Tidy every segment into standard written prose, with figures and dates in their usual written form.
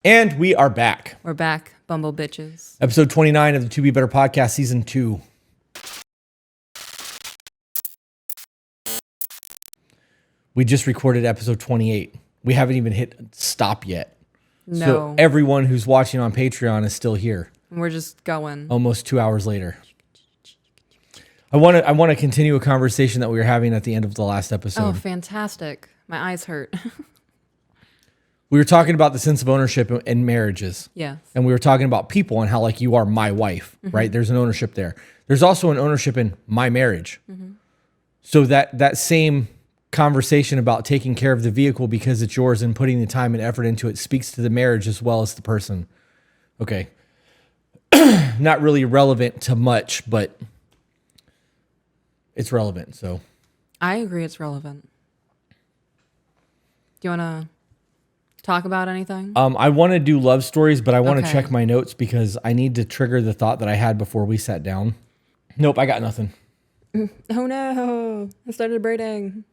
And we are back. We're back, bumble bitches. Episode 29 of the To Be Better podcast, season 2. We just recorded episode 28. We haven't even hit stop yet. No. So everyone who's watching on Patreon is still here. We're just going. Almost 2 hours later. I want to continue a conversation that we were having at the end of the last episode. Oh, fantastic. My eyes hurt. We were talking about the sense of ownership in marriages. Yes. And we were talking about people and how, like, you are my wife, right? There's an ownership there. There's also an ownership in my marriage. So that same conversation about taking care of the vehicle because it's yours and putting the time and effort into it speaks to the marriage as well as the person. Okay. Not really relevant to much, but it's relevant. So I agree it's relevant. Do you want to talk about anything? I want to do love stories, but I want to Okay. check my notes because I need to trigger the thought that I had before we sat down. Nope, I got nothing. Oh no, I started braiding.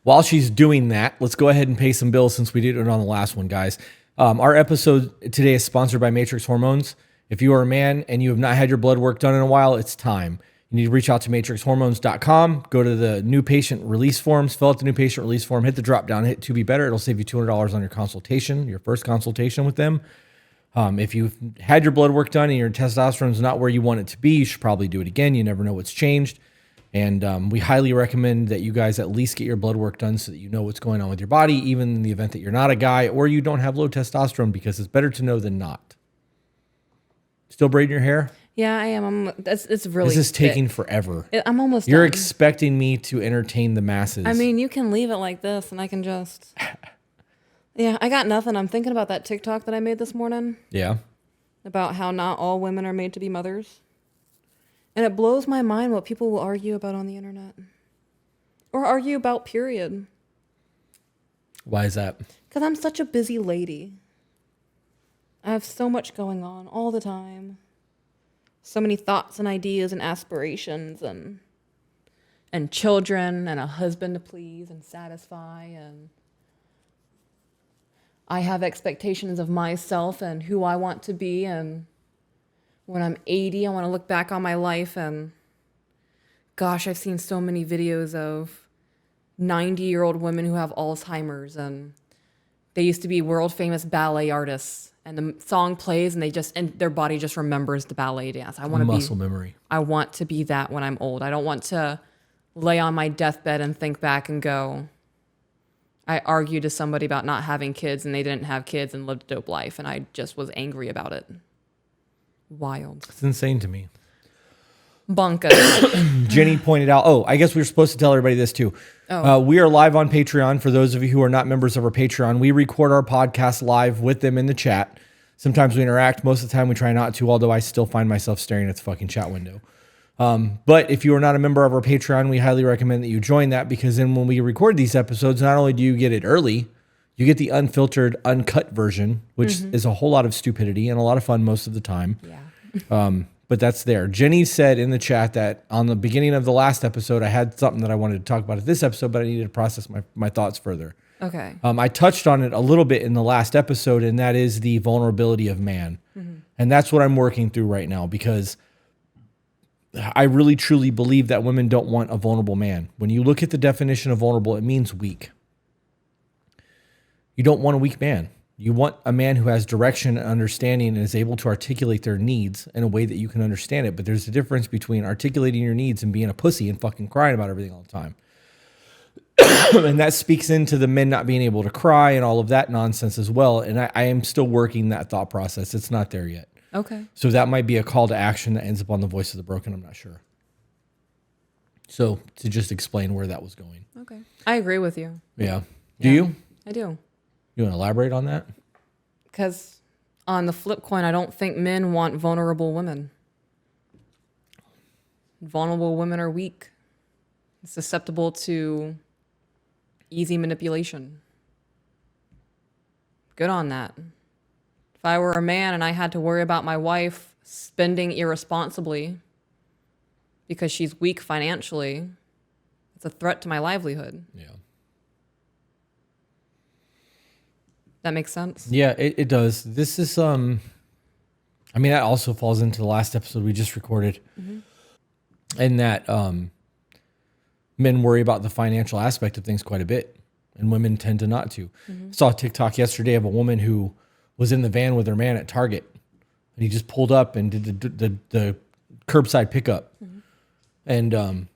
While she's doing that, let's go ahead and pay some bills since we did it on the last one, guys. Our episode today is sponsored by Matrix Hormones. If you are a man and you have not had your blood work done in a while, it's time. You need to reach out to matrixhormones.com, go to the new patient release forms, fill out the new patient release form, hit the drop down, hit To Be Better. It'll save you $200 on your consultation, your first consultation with them. If you've had your blood work done and your testosterone is not where you want it to be, you should probably do it again. You never know what's changed. And we highly recommend that you guys at least get your blood work done so that you know what's going on with your body, even in the event that you're not a guy or you don't have low testosterone, because it's better to know than not. Still braiding your hair? Yeah, I am. It's really This is thick. taking forever. I'm almost You're done. expecting me to entertain the masses. I mean, you can leave it like this and I can just... Yeah, I got nothing. I'm thinking about that TikTok that I made this morning yeah. about how not all women are made to be mothers. And it blows my mind what people will argue about on the internet. Or argue about, period. Why is that? Because I'm such a busy lady. I have so much going on all the time. So many thoughts and ideas and aspirations and children and a husband to please and satisfy, and I have expectations of myself and who I want to be, and when I'm 80 I want to look back on my life and gosh, I've seen so many videos of 90-year-old women who have Alzheimer's and they used to be world famous ballet artists. And the song plays, and their body just remembers the ballet dance. I want to Muscle memory. I want to be that when I'm old. I don't want to lay on my deathbed and think back and go, I argued to somebody about not having kids, and they didn't have kids and lived a dope life, and I just was angry about it. Wild. It's insane to me. Bonkers. Jenny pointed out, I guess we were supposed to tell everybody this too. We are live on Patreon. For those of you who are not members of our Patreon, we record our podcast live with them in the chat. Sometimes we interact. Most of the time we try not to, although I still find myself staring at the fucking chat window. But if you are not a member of our Patreon, we highly recommend that you join that, because then when we record these episodes, not only do you get it early, you get the unfiltered, uncut version, which is a whole lot of stupidity and a lot of fun most of the time. Yeah. But that's there. Jenny said in the chat that on the beginning of the last episode, I had something that I wanted to talk about at this episode, but I needed to process my thoughts further. Okay. I touched on it a little bit in the last episode, and that is the vulnerability of man. And that's what I'm working through right now, because I really truly believe that women don't want a vulnerable man. When you look at the definition of vulnerable, it means weak. You don't want a weak man. You want a man who has direction and understanding and is able to articulate their needs in a way that you can understand it. But there's a difference between articulating your needs and being a pussy and fucking crying about everything all the time. And that speaks into the men not being able to cry and all of that nonsense as well. And I am still working that thought process. It's not there yet. Okay. So that might be a call to action that ends up on the Voice of the Broken. I'm not sure. So to just explain where that was going. Okay. I agree with you. Yeah. Do you? I do. You want to elaborate on that? Because on the flip coin, I don't think men want vulnerable women. Vulnerable women are weak, susceptible to easy manipulation. Good on that. If I were a man and I had to worry about my wife spending irresponsibly because she's weak financially, it's a threat to my livelihood. Yeah. That makes sense. Yeah, it does. This is I mean, that also falls into the last episode we just recorded. And that men worry about the financial aspect of things quite a bit, and women tend to not to. Saw a TikTok yesterday of a woman who was in the van with her man at Target, and he just pulled up and did the curbside pickup. And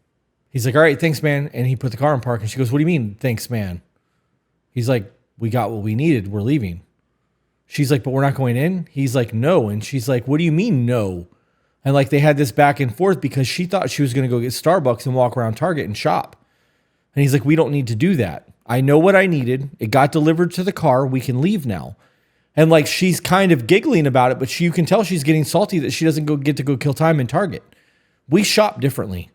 he's like, all right, thanks, man. And he put the car in park, and she goes, what do you mean, thanks, man? He's like, we got what we needed. We're leaving. She's like, but we're not going in? He's like, no. And she's like, what do you mean, no? And like they had this back and forth because she thought she was going to go get Starbucks and walk around Target and shop. And he's like, we don't need to do that. I know what I needed. It got delivered to the car. We can leave now. And like she's kind of giggling about it, but you can tell she's getting salty that she doesn't get to go kill time in Target. We shop differently.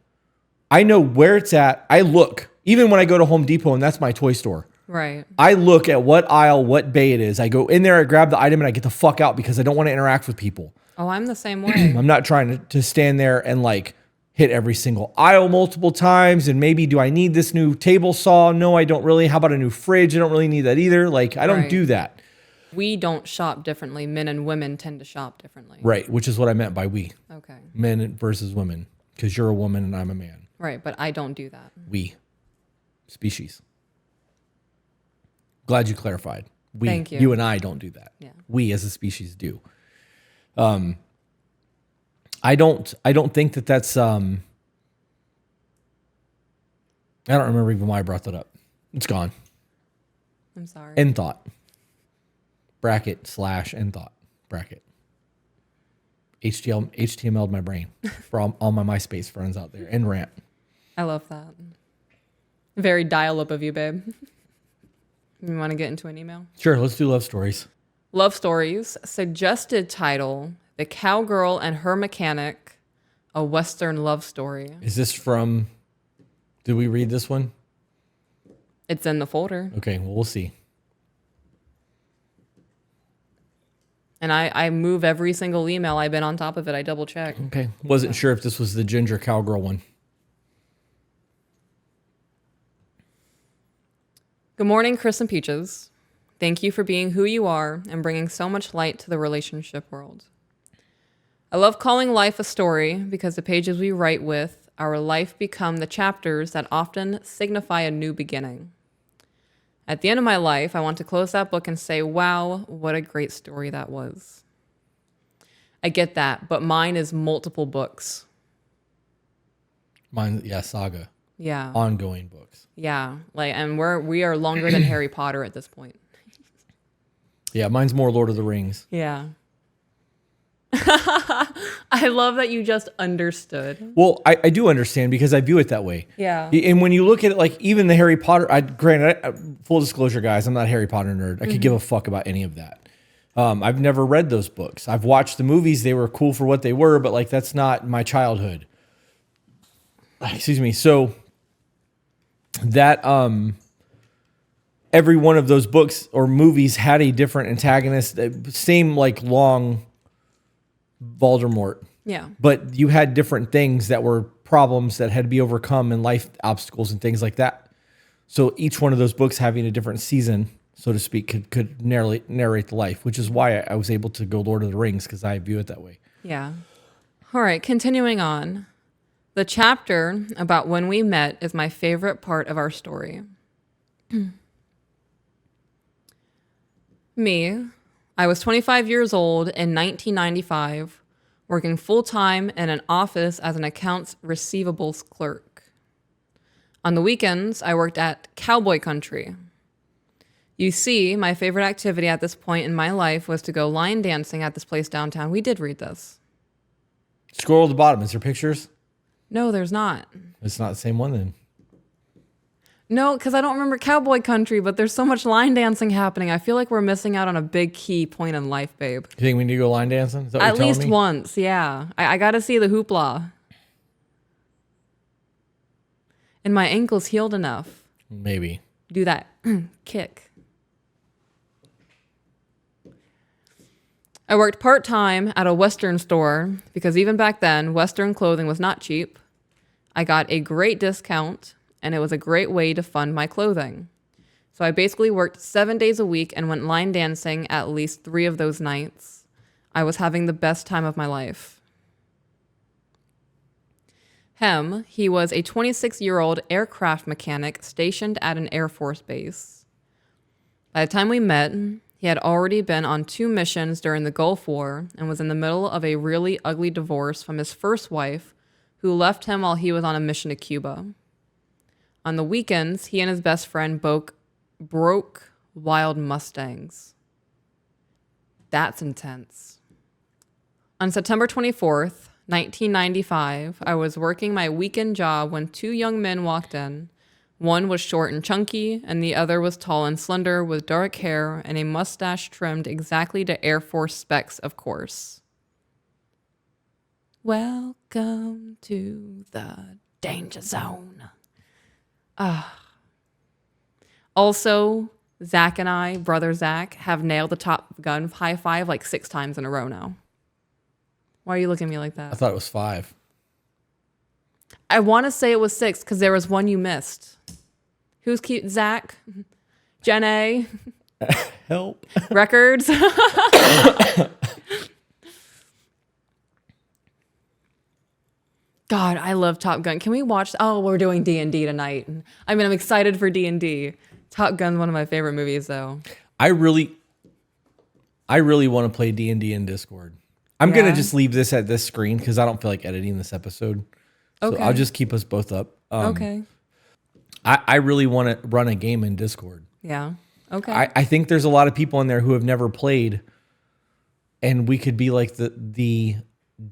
I know where it's at. I look, even when I go to Home Depot and that's my toy store. Right. I look at what aisle, what bay it is. I go in there, I grab the item, and I get the fuck out because I don't want to interact with people. Oh, I'm the same way. I'm not trying to stand there and like hit every single aisle multiple times. And maybe, do I need this new table saw? No, I don't really. How about a new fridge? I don't really need that either. Like, I don't do that. We don't shop differently. Men and women tend to shop differently. Right. Which is what I meant by we. Okay. Men versus women. Because you're a woman and I'm a man. Right. But I don't do that. We. Species. Glad you clarified. We, Thank you. You and I don't do that. Yeah. We as a species do. I don't think that that's, I don't remember even why I brought that up. It's gone. I'm sorry. End thought. Bracket / end thought. Bracket. HTML'd my brain for all my MySpace friends out there. End rant. I love that. Very dial-up of you, babe. You want to get into an email? Sure, let's do love stories. Love stories. Suggested title: The Cowgirl and Her Mechanic, a Western love story. Is this from, did we read this one? It's in the folder. Okay, well, we'll see. And I move every single email. I've been on top of it. I double check. Okay. Wasn't sure if this was the ginger cowgirl one. Good morning, Chris and Peaches. Thank you for being who you are and bringing so much light to the relationship world. I love calling life a story because the pages we write with our life become the chapters that often signify a new beginning. At the end of my life, I want to close that book and say, wow, what a great story that was. I get that, but mine is multiple books. Mine, yeah, saga. Yeah. Ongoing books. Yeah. And we are longer than Harry Potter at this point. Yeah, mine's more Lord of the Rings. Yeah. I love that you just understood. Well, I do understand because I view it that way. Yeah. And when you look at it, like even the Harry Potter, full disclosure, guys, I'm not a Harry Potter nerd. I could give a fuck about any of that. I've never read those books. I've watched the movies. They were cool for what they were, but like that's not my childhood. Excuse me. So that every one of those books or movies had a different antagonist, same like long Voldemort. Yeah. But you had different things that were problems that had to be overcome and life obstacles and things like that. So each one of those books having a different season, so to speak, could narrate the life, which is why I was able to go Lord of the Rings, because I view it that way. Yeah. All right, continuing on. The chapter about when we met is my favorite part of our story. Me, I was 25 years old in 1995, working full-time in an office as an accounts receivables clerk. On the weekends, I worked at Cowboy Country. You see, my favorite activity at this point in my life was to go line dancing at this place downtown. We did read this. Scroll to the bottom. Is there pictures? No, there's not. It's not the same one then. No, because I don't remember Cowboy Country, but there's so much line dancing happening. I feel like we're missing out on a big key point in life, babe. You think we need to go line dancing? Is that what At you're telling least me? once, yeah. I got to see the hoopla. And my ankle's healed enough. Maybe. Do that kick. I worked part-time at a Western store because even back then, Western clothing was not cheap. I got a great discount, and it was a great way to fund my clothing. So I basically worked 7 days a week and went line dancing at least 3 of those nights. I was having the best time of my life. He was a 26-year-old aircraft mechanic stationed at an Air Force base. By the time we met, he had already been on 2 missions during the Gulf War and was in the middle of a really ugly divorce from his first wife, who left him while he was on a mission to Cuba. On the weekends, he and his best friend broke wild Mustangs. That's intense. On September 24th, 1995, I was working my weekend job when 2 young men walked in. One was short and chunky, and the other was tall and slender with dark hair and a mustache trimmed exactly to Air Force specs, of course. Welcome to the danger zone. Also, Zach and I, brother Zach, have nailed the Top Gun high five like 6 times in a row now. Why are you looking at me like that? I thought it was 5. I want to say it was 6 because there was one you missed. Who's cute? Zach? Jen A? Help. Records? God, I love Top Gun. Can we watch? Oh, we're doing D&D tonight. I mean, I'm excited for D&D. Top Gun's one of my favorite movies, though. I really want to play D&D in Discord. I'm going to just leave this at this screen because I don't feel like editing this episode. So I'll just keep us both up. Okay. I really want to run a game in Discord. Yeah. Okay. I think there's a lot of people in there who have never played, and we could be like the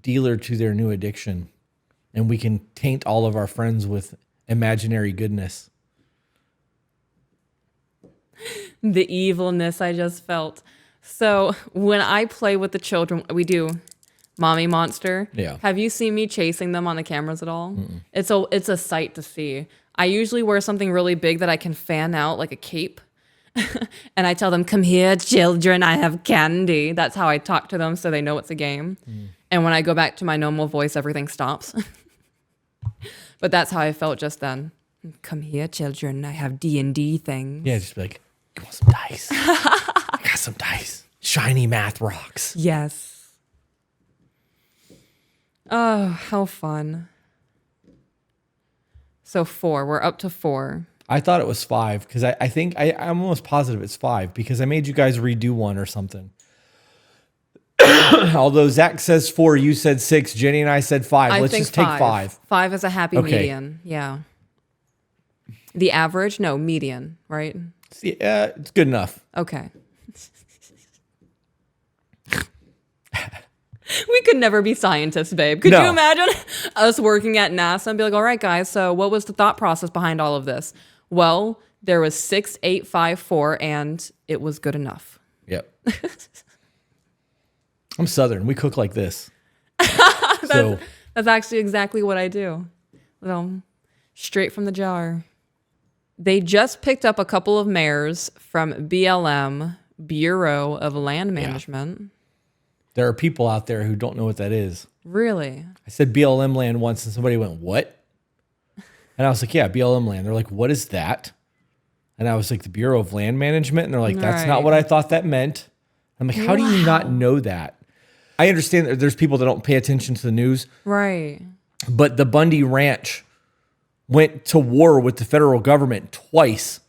dealer to their new addiction, and we can taint all of our friends with imaginary goodness. The evilness I just felt. So when I play with the children, we do Mommy Monster. Yeah. Have you seen me chasing them on the cameras at all? Mm-mm. It's a sight to see. I usually wear something really big that I can fan out like a cape. And I tell them, come here, children, I have candy. That's how I talk to them so they know it's a game. Mm. And when I go back to my normal voice, everything stops. But that's how I felt just then. Come here, children, I have D&D things. Yeah, just be like, you want some dice? I got some dice. Shiny math rocks. Yes. Oh, how fun. So 4. We're up to 4. I thought it was 5 because I think I'm almost positive it's 5 because I made you guys redo one or something. Although Zach says 4, you said 6, Jenny and I said 5. Let's just take 5. 5 is a happy median. Yeah. The average? No, median, right? It's good enough. Okay. We could never be scientists, babe. Could you imagine us working at NASA and be like, all right, guys, so what was the thought process behind all of this? Well, there was 6, 8, 5, 4, and it was good enough. Yep. I'm Southern. We cook like this. That's actually exactly what I do. Straight from the jar. They just picked up a couple of mares from BLM, Bureau of Land Management. Yeah. There are people out there who don't know what that is. Really? I said BLM land once and somebody went, what? And I was like, yeah, BLM land. They're like, what is that? And I was like, the Bureau of Land Management. And they're like, that's not what I thought that meant. I'm like, how do you not know that? I understand that there's people that don't pay attention to the news. Right. But the Bundy Ranch went to war with the federal government twice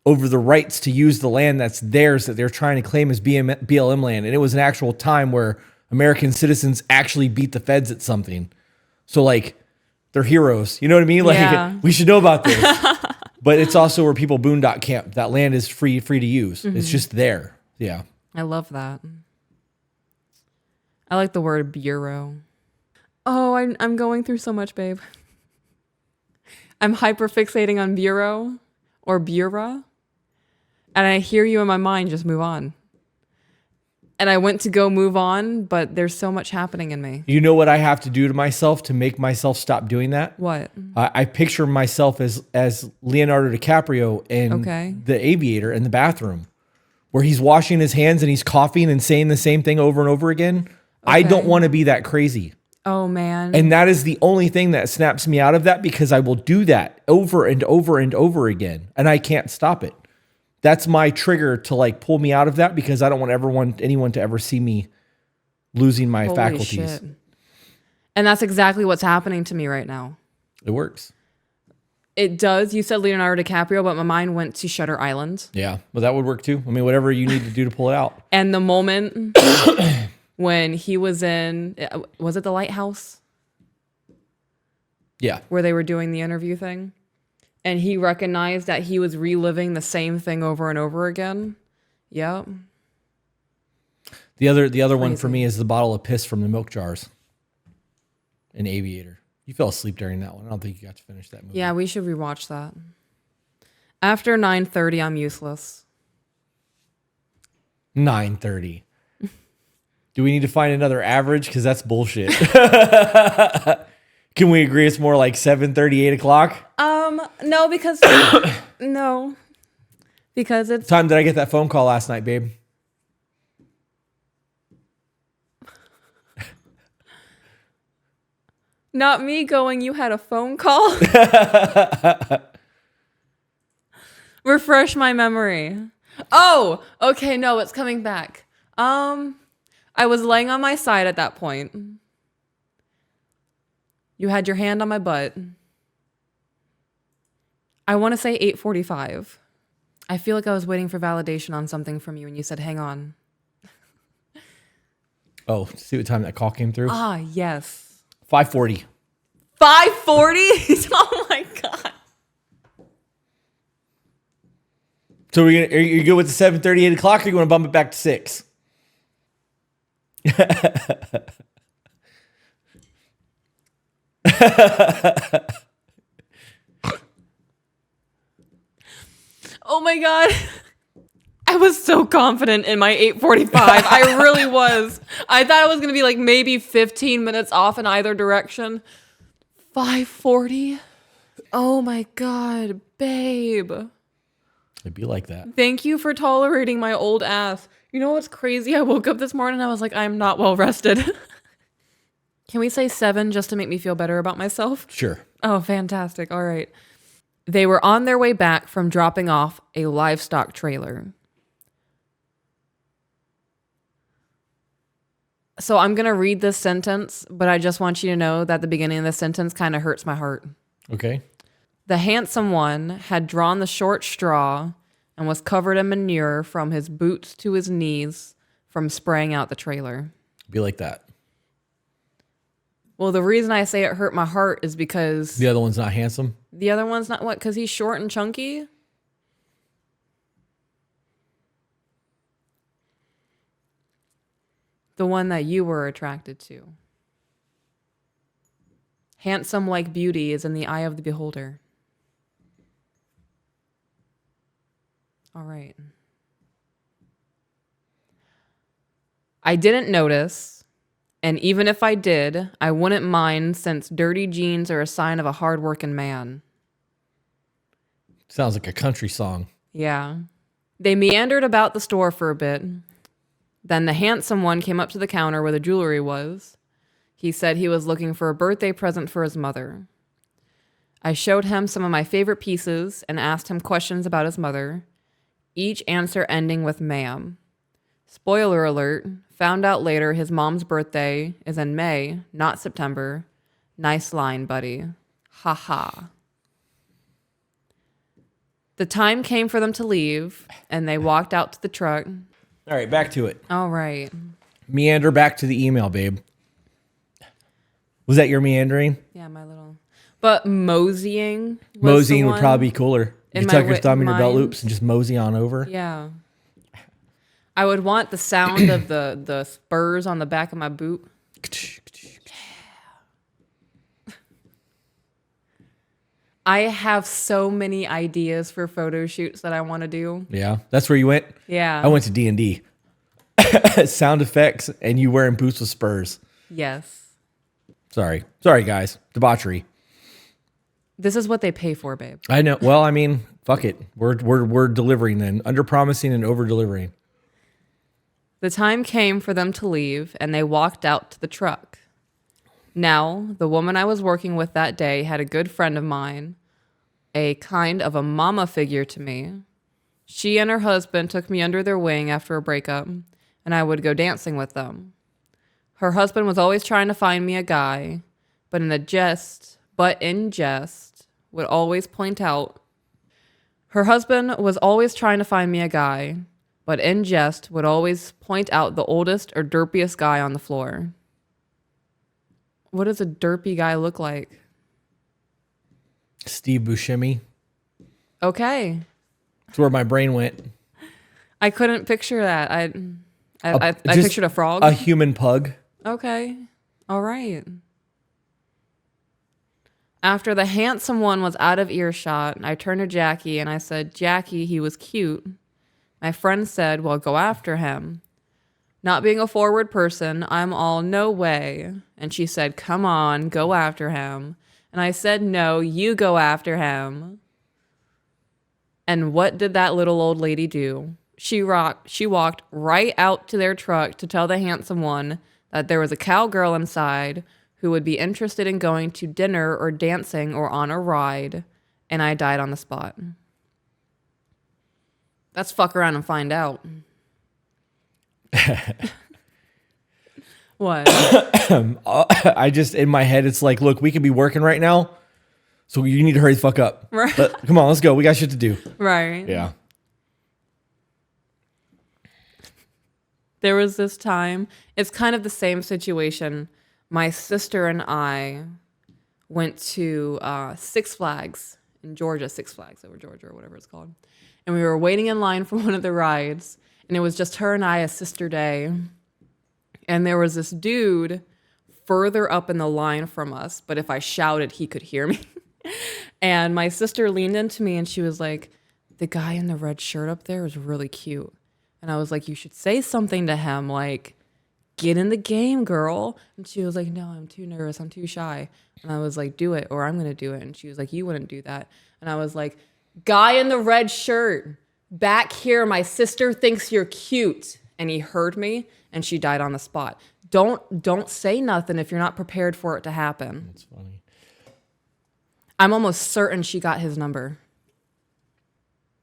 over the rights to use the land that's theirs that they're trying to claim as BLM land. And it was an actual time where American citizens actually beat the feds at something. So like they're heroes. You know what I mean? Like we should know about this. But it's also where people boondock camp. That land is free to use. Mm-hmm. It's just there. Yeah. I love that. I like the word bureau. Oh, I'm going through so much, babe. I'm hyper-fixating on bureau or bureau. And I hear you in my mind, just move on. And I went to go move on, but there's so much happening in me. You know what I have to do to myself to make myself stop doing that? What? I picture myself as Leonardo DiCaprio in The Aviator in the bathroom, where he's washing his hands and he's coughing and saying the same thing over and over again. Okay. I don't want to be that crazy. Oh, man. And that is the only thing that snaps me out of that because I will do that over and over and over again, and I can't stop it. that's my trigger to like pull me out of that, because I don't want anyone to ever see me losing my Holy faculties. shit. And that's exactly what's happening to me right now. It works. It does. You said Leonardo DiCaprio, but my mind went to Shutter Island. Yeah, but that would work too. I mean, whatever you need to do to pull it out. And the moment when he was was it the lighthouse? Yeah. Where they were doing the interview thing? And he recognized that he was reliving the same thing over and over again. Yep. The other one for me is the bottle of piss from the milk jars in Aviator. You fell asleep during that one. I don't think you got to finish that movie. Yeah, we should rewatch that. After 9:30, I'm useless. 9:30. Do we need to find another average? Because that's bullshit. Can we agree it's more like 7:30, 8 o'clock? No, because no, because it's What time did I get that phone call last night, babe? not me going, you had a phone call. Refresh my memory. Oh, okay, no, it's coming back. I was laying on my side at that point. You had your hand on my butt. I want to say 8:45. I feel like I was waiting for validation on something from you, and you said, hang on. Oh, see what time that call came through? Ah, yes. 5:40. 5:40? Oh, my God. So are you good with the 7:30, 8 o'clock, or you want to bump it back to 6? Oh, my God. I was so confident in my 8:45. I really was. I thought it was going to be like maybe 15 minutes off in either direction. 5:40? Oh, my God, babe. It'd be like that. Thank you for tolerating my old ass. You know what's crazy? I woke up this morning and I was like, I'm not well rested. Can we say 7 just to make me feel better about myself? Sure. Oh, fantastic. All right. They were on their way back from dropping off a livestock trailer. So I'm going to read this sentence, but I just want you to know that the beginning of the sentence kind of hurts my heart. Okay. The handsome one had drawn the short straw and was covered in manure from his boots to his knees from spraying out the trailer. Be like that. Well, the reason I say it hurt my heart is because The other one's not handsome. the other one's not what? Because he's short and chunky? The one that you were attracted to. Handsome like beauty is in the eye of the beholder. All right. I didn't notice, and even if I did, I wouldn't mind since dirty jeans are a sign of a hardworking man. Sounds like a country song. Yeah. They meandered about the store for a bit. Then the handsome one came up to the counter where the jewelry was. He said he was looking for a birthday present for his mother. I showed him some of my favorite pieces and asked him questions about his mother, each answer ending with ma'am. Spoiler alert, found out later his mom's birthday is in May, not September. Nice line, buddy. Ha ha. The time came for them to leave, and they walked out to the truck. All right, back to it. All right. Meander back to the email, babe. Was that your meandering? Yeah, my little... But moseying was Moseying the would one probably be cooler. in You my tuck your wi- thumb in your belt mind. loops and just mosey on over. Yeah. I would want the sound of the spurs on the back of my boot. I have so many ideas for photo shoots that I want to do. Yeah, that's where you went? Yeah. I went to D&D. Sound effects and you wearing boots with spurs. Yes. Sorry, guys. Debauchery. This is what they pay for, babe. I know. Well, I mean, fuck it. We're delivering then. Under promising and over delivering. The time came for them to leave, and they walked out to the truck. Now, the woman I was working with that day had a good friend of mine, a kind of a mama figure to me. She and her husband took me under their wing after a breakup, and I would go dancing with them. Her husband was always trying to find me a guy, but in jest, would always point out. Her husband was always trying to find me a guy, but in jest would always point out the oldest or derpiest guy on the floor. What does a derpy guy look like? Steve Buscemi. Okay. That's where my brain went. I couldn't picture that. I Just pictured a frog. A human pug. Okay. All right. After the handsome one was out of earshot, I turned to Jackie and I said, Jackie, he was cute. My friend said, well, go after him. Not being a forward person, I'm all, no way. And she said, come on, go after him. And I said, no, you go after him. And what did that little old lady do? She walked right out to their truck to tell the handsome one that there was a cowgirl inside who would be interested in going to dinner or dancing or on a ride, and I died on the spot. Let's fuck around and find out. What? I just, in my head, it's like, look, we could be working right now, so you need to hurry the fuck up. Right. Come on, let's go. We got shit to do. Right. Yeah. There was this time, it's kind of the same situation. My sister and I went to Six Flags in Georgia, Six Flags over Georgia or whatever it's called. And we were waiting in line for one of the rides. And it was just her and I, a sister day. And there was this dude further up in the line from us. But if I shouted, he could hear me. And my sister leaned into me and she was like, the guy in the red shirt up there is really cute. And I was like, you should say something to him, like, get in the game, girl. And she was like, no, I'm too nervous. I'm too shy. And I was like, do it, or I'm going to do it. And she was like, you wouldn't do that. And I was like, guy in the red shirt, back here, my sister thinks you're cute. And he heard me, and she died on the spot. Don't say nothing if you're not prepared for it to happen. That's funny. I'm almost certain she got his number.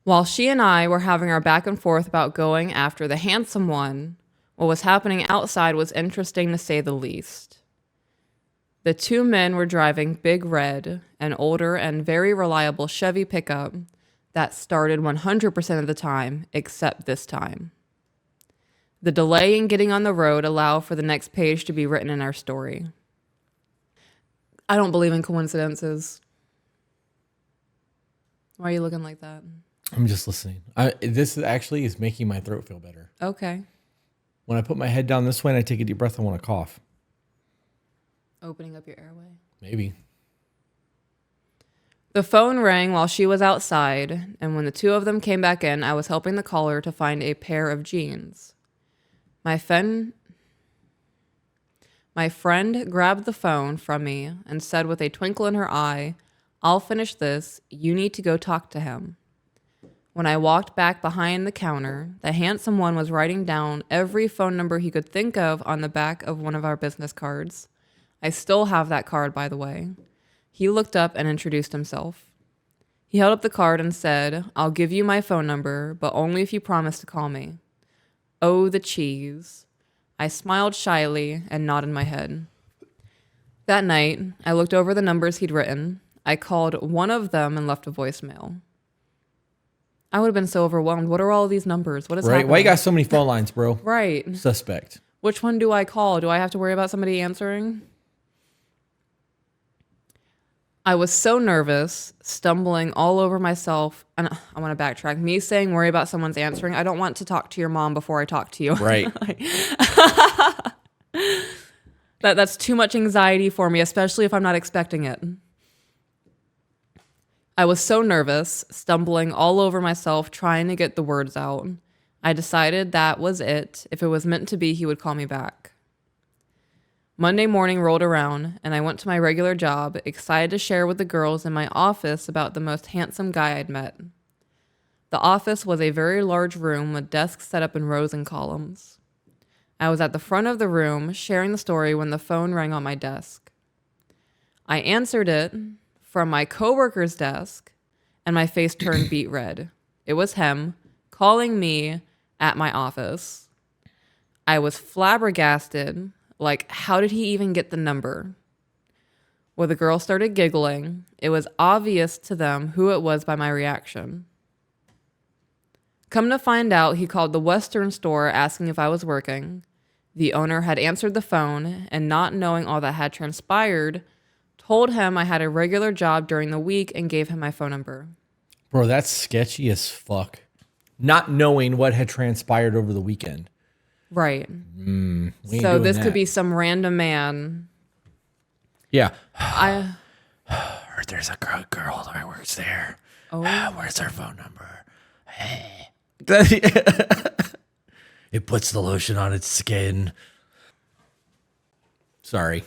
While she and I were having our back and forth about going after the handsome one, what was happening outside was interesting to say the least. The two men were driving Big Red, an older and very reliable Chevy pickup that started 100% of the time, except this time. The delay in getting on the road allowed for the next page to be written in our story. I don't believe in coincidences. Why are you looking like that? I'm just listening. This actually is making my throat feel better. Okay. When I put my head down this way and I take a deep breath, I want to cough. Opening up your airway. Maybe. The phone rang while she was outside, and when the two of them came back in, I was helping the caller to find a pair of jeans. My friend grabbed the phone from me and said with a twinkle in her eye, I'll finish this. You need to go talk to him. When I walked back behind the counter, the handsome one was writing down every phone number he could think of on the back of one of our business cards. I still have that card, by the way. He looked up and introduced himself. He held up the card and said, I'll give you my phone number, but only if you promise to call me. Oh, the cheese. I smiled shyly and nodded my head. That night, I looked over the numbers he'd written. I called one of them and left a voicemail. I would have been so overwhelmed. What are all these numbers? What is happening? Why you got so many phone lines, bro? Right. Suspect. Which one do I call? Do I have to worry about somebody answering? I was so nervous, stumbling all over myself. And I want to backtrack. Me saying worry about someone's answering. I don't want to talk to your mom before I talk to you. Right. That's too much anxiety for me, especially if I'm not expecting it. I was so nervous, stumbling all over myself, trying to get the words out. I decided that was it. If it was meant to be, he would call me back. Monday morning rolled around, and I went to my regular job, excited to share with the girls in my office about the most handsome guy I'd met. The office was a very large room with desks set up in rows and columns. I was at the front of the room, sharing the story when the phone rang on my desk. I answered it from my coworker's desk, and my face turned beet red. It was him, calling me at my office. I was flabbergasted. Like, how did he even get the number? Well, the girl started giggling. It was obvious to them who it was by my reaction. Come to find out, he called the Western store asking if I was working. The owner had answered the phone, and not knowing all that had transpired, told him I had a regular job during the week and gave him my phone number. Bro, that's sketchy as fuck. Not knowing what had transpired over the weekend. Right. We ain't So doing this that. could be some random man. Yeah. I Heard there's a girl that works there. Where's her phone number? Hey. It puts the lotion on its skin. Sorry.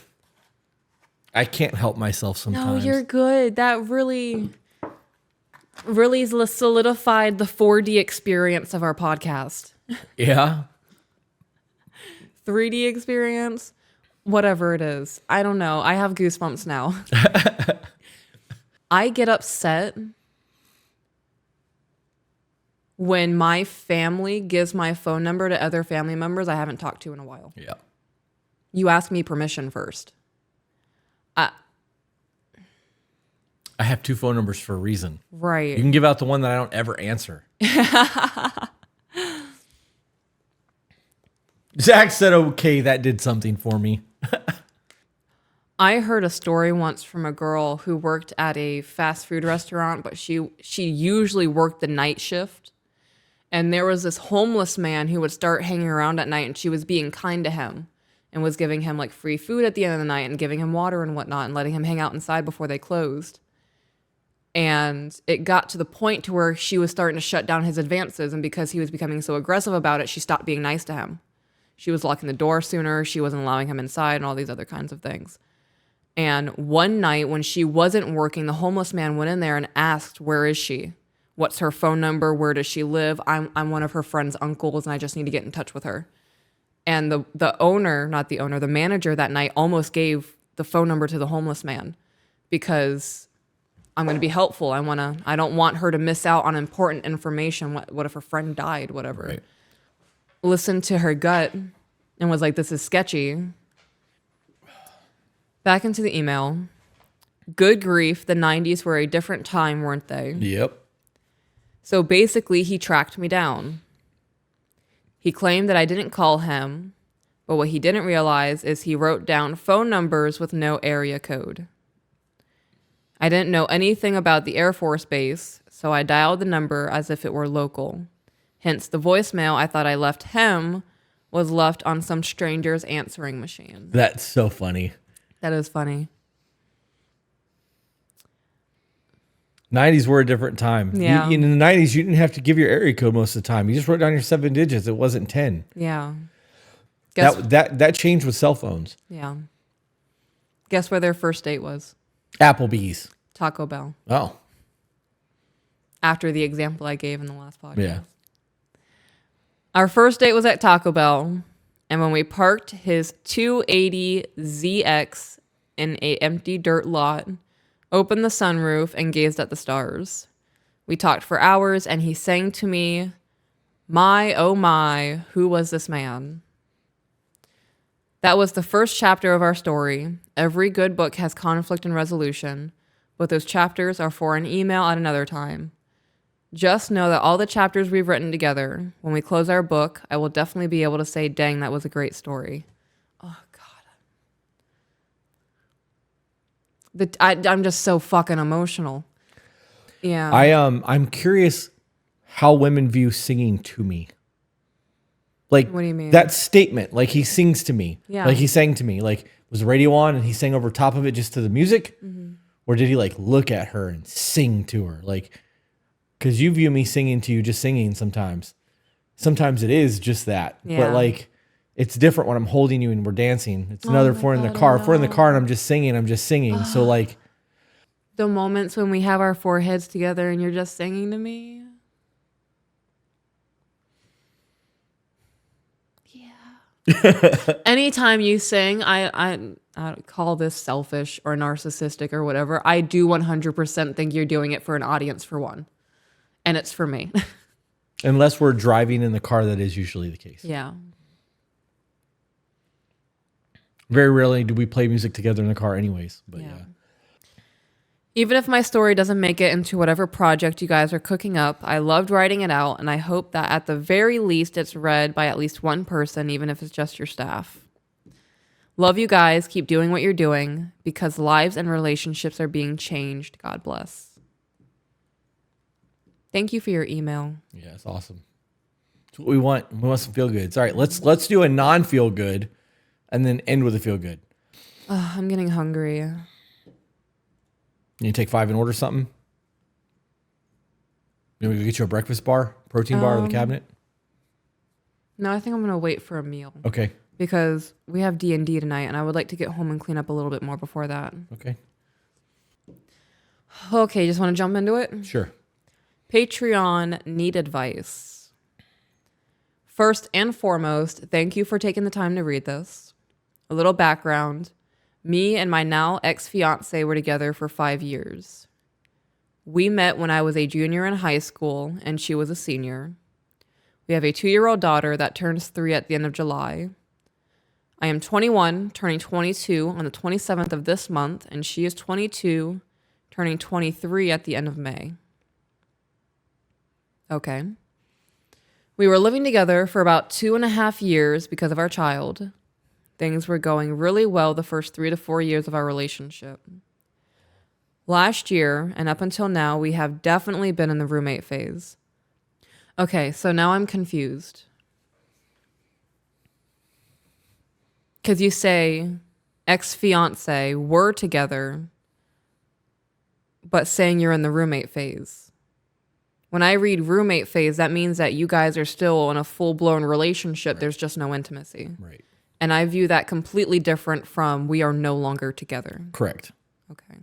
I can't help myself No, sometimes. you're good. That really solidified the 4D experience of our podcast. Yeah. 3D experience, whatever it is. I don't know. I have goosebumps now. I get upset when my family gives my phone number to other family members I haven't talked to in a while. Yeah. You ask me permission first. I have 2 phone numbers for a reason. Right. You can give out the one that I don't ever answer. Zach said, okay, that did something for me. I heard a story once from a girl who worked at a fast food restaurant, but she usually worked the night shift. And there was this homeless man who would start hanging around at night, and she was being kind to him and was giving him like free food at the end of the night and giving him water and whatnot and letting him hang out inside before they closed. And it got to the point to where she was starting to shut down his advances. And because he was becoming so aggressive about it, she stopped being nice to him. She was locking the door sooner. She wasn't allowing him inside and all these other kinds of things. And one night when she wasn't working, the homeless man went in there and asked, where is she? What's her phone number? Where does she live? I'm one of her friend's uncles and I just need to get in touch with her. And the manager that night almost gave the phone number to the homeless man because I'm going to be helpful. I don't want her to miss out on important information. What if her friend died? Whatever. Right. Listened to her gut and was like, this is sketchy. Back into the email. Good grief. The 90s were a different time, weren't they? Yep. So basically, he tracked me down. He claimed that I didn't call him, but what he didn't realize is he wrote down phone numbers with no area code. I didn't know anything about the Air Force Base, so I dialed the number as if it were local. Hence, the voicemail I thought I left him was left on some stranger's answering machine. That's so funny. That is funny. 90s were a different time. Yeah. In the 90s, you didn't have to give your area code most of the time. You just wrote down your 7 digits. It wasn't 10. Yeah. That changed with cell phones. Yeah. Guess where their first date was? Applebee's. Taco Bell. Oh. After the example I gave in the last podcast. Yeah. Our first date was at Taco Bell, and when we parked his 280ZX in an empty dirt lot, opened the sunroof, and gazed at the stars. We talked for hours, and he sang to me, "My, oh my, who was this man?" That was the first chapter of our story. Every good book has conflict and resolution, but those chapters are for an email at another time. Just know that all the chapters we've written together, when we close our book, I will definitely be able to say, dang, that was a great story. Oh, God. I'm just so fucking emotional. Yeah. I'm curious how women view singing to me. Like, What do you mean? that statement, like he sings to me. Yeah. Like he sang to me. Like, was the radio on and he sang over top of it just to the music? Mm-hmm. Or did he like look at her and sing to her? Like, because you view me singing to you just singing sometimes. Sometimes it is just that. Yeah. But like, it's different when I'm holding you and we're dancing. It's another if we're in the God, car. I If we're in the know. car and I'm just singing. So like, The moments when we have our foreheads together and you're just singing to me. Yeah. Anytime you sing, I call this selfish or narcissistic or whatever. I do 100% think you're doing it for an audience for one. And it's for me. Unless we're driving in the car, that is usually the case. Yeah. Very rarely do we play music together in the car anyways. But yeah. Even if my story doesn't make it into whatever project you guys are cooking up, I loved writing it out, and I hope that at the very least it's read by at least one person, even if it's just your staff. Love you guys. Keep doing what you're doing because lives and relationships are being changed. God bless. Thank you for your email. Yeah, it's awesome. It's what we want. We want some feel goods. All right, let's do a non-feel good and then end with a feel good. I'm getting hungry. You take 5 and order something? You want me to get you a breakfast bar, protein bar in the cabinet? No, I think I'm going to wait for a meal. Okay. Because we have D&D tonight, and I would like to get home and clean up a little bit more before that. Okay. Okay, just want to jump into it? Sure. Patreon need advice. First and foremost, thank you for taking the time to read this. A little background. Me and my now ex-fiance were together for 5 years. We met when I was a junior in high school, and she was a senior. We have a 2-year-old daughter that turns 3 at the end of July. I am 21, turning 22 on the 27th of this month, and she is 22, turning 23 at the end of May. Okay. We were living together for about 2.5 years because of our child. Things were going really well the first 3 to 4 years of our relationship. Last year, and up until now, we have definitely been in the roommate phase. Okay, so now I'm confused. Because you say ex-fiance, were together, but saying you're in the roommate phase. When I read roommate phase, that means that you guys are still in a full-blown relationship. Right. There's just no intimacy. Right. And I view that completely different from we are no longer together. Correct. Okay.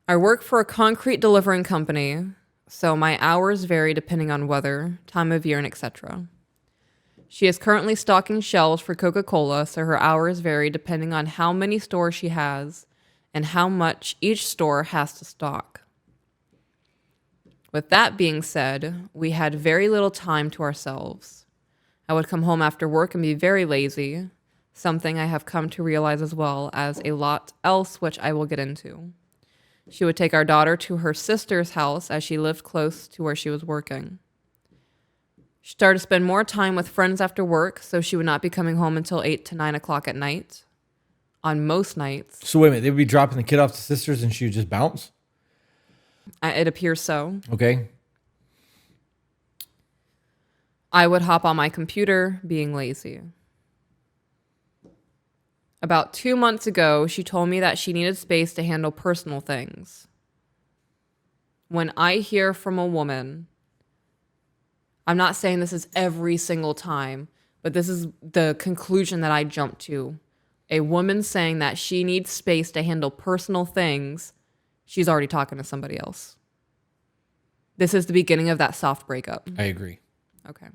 I work for a concrete delivering company, so my hours vary depending on weather, time of year, and etc. She is currently stocking shelves for Coca-Cola, so her hours vary depending on how many stores she has and how much each store has to stock. With that being said, we had very little time to ourselves. I would come home after work and be very lazy, something I have come to realize as well as a lot else which I will get into. She would take our daughter to her sister's house as she lived close to where she was working. She started to spend more time with friends after work, so she would not be coming home until 8 to 9 o'clock at night, on most nights. So wait a minute, they would be dropping the kid off to sisters and she would just bounce? It appears so. Okay. I would hop on my computer, being lazy. About 2 months ago, she told me that she needed space to handle personal things. When I hear from a woman, I'm not saying this is every single time, but this is the conclusion that I jumped to. A woman saying that she needs space to handle personal things, she's already talking to somebody else. This is the beginning of that soft breakup. I agree. Okay.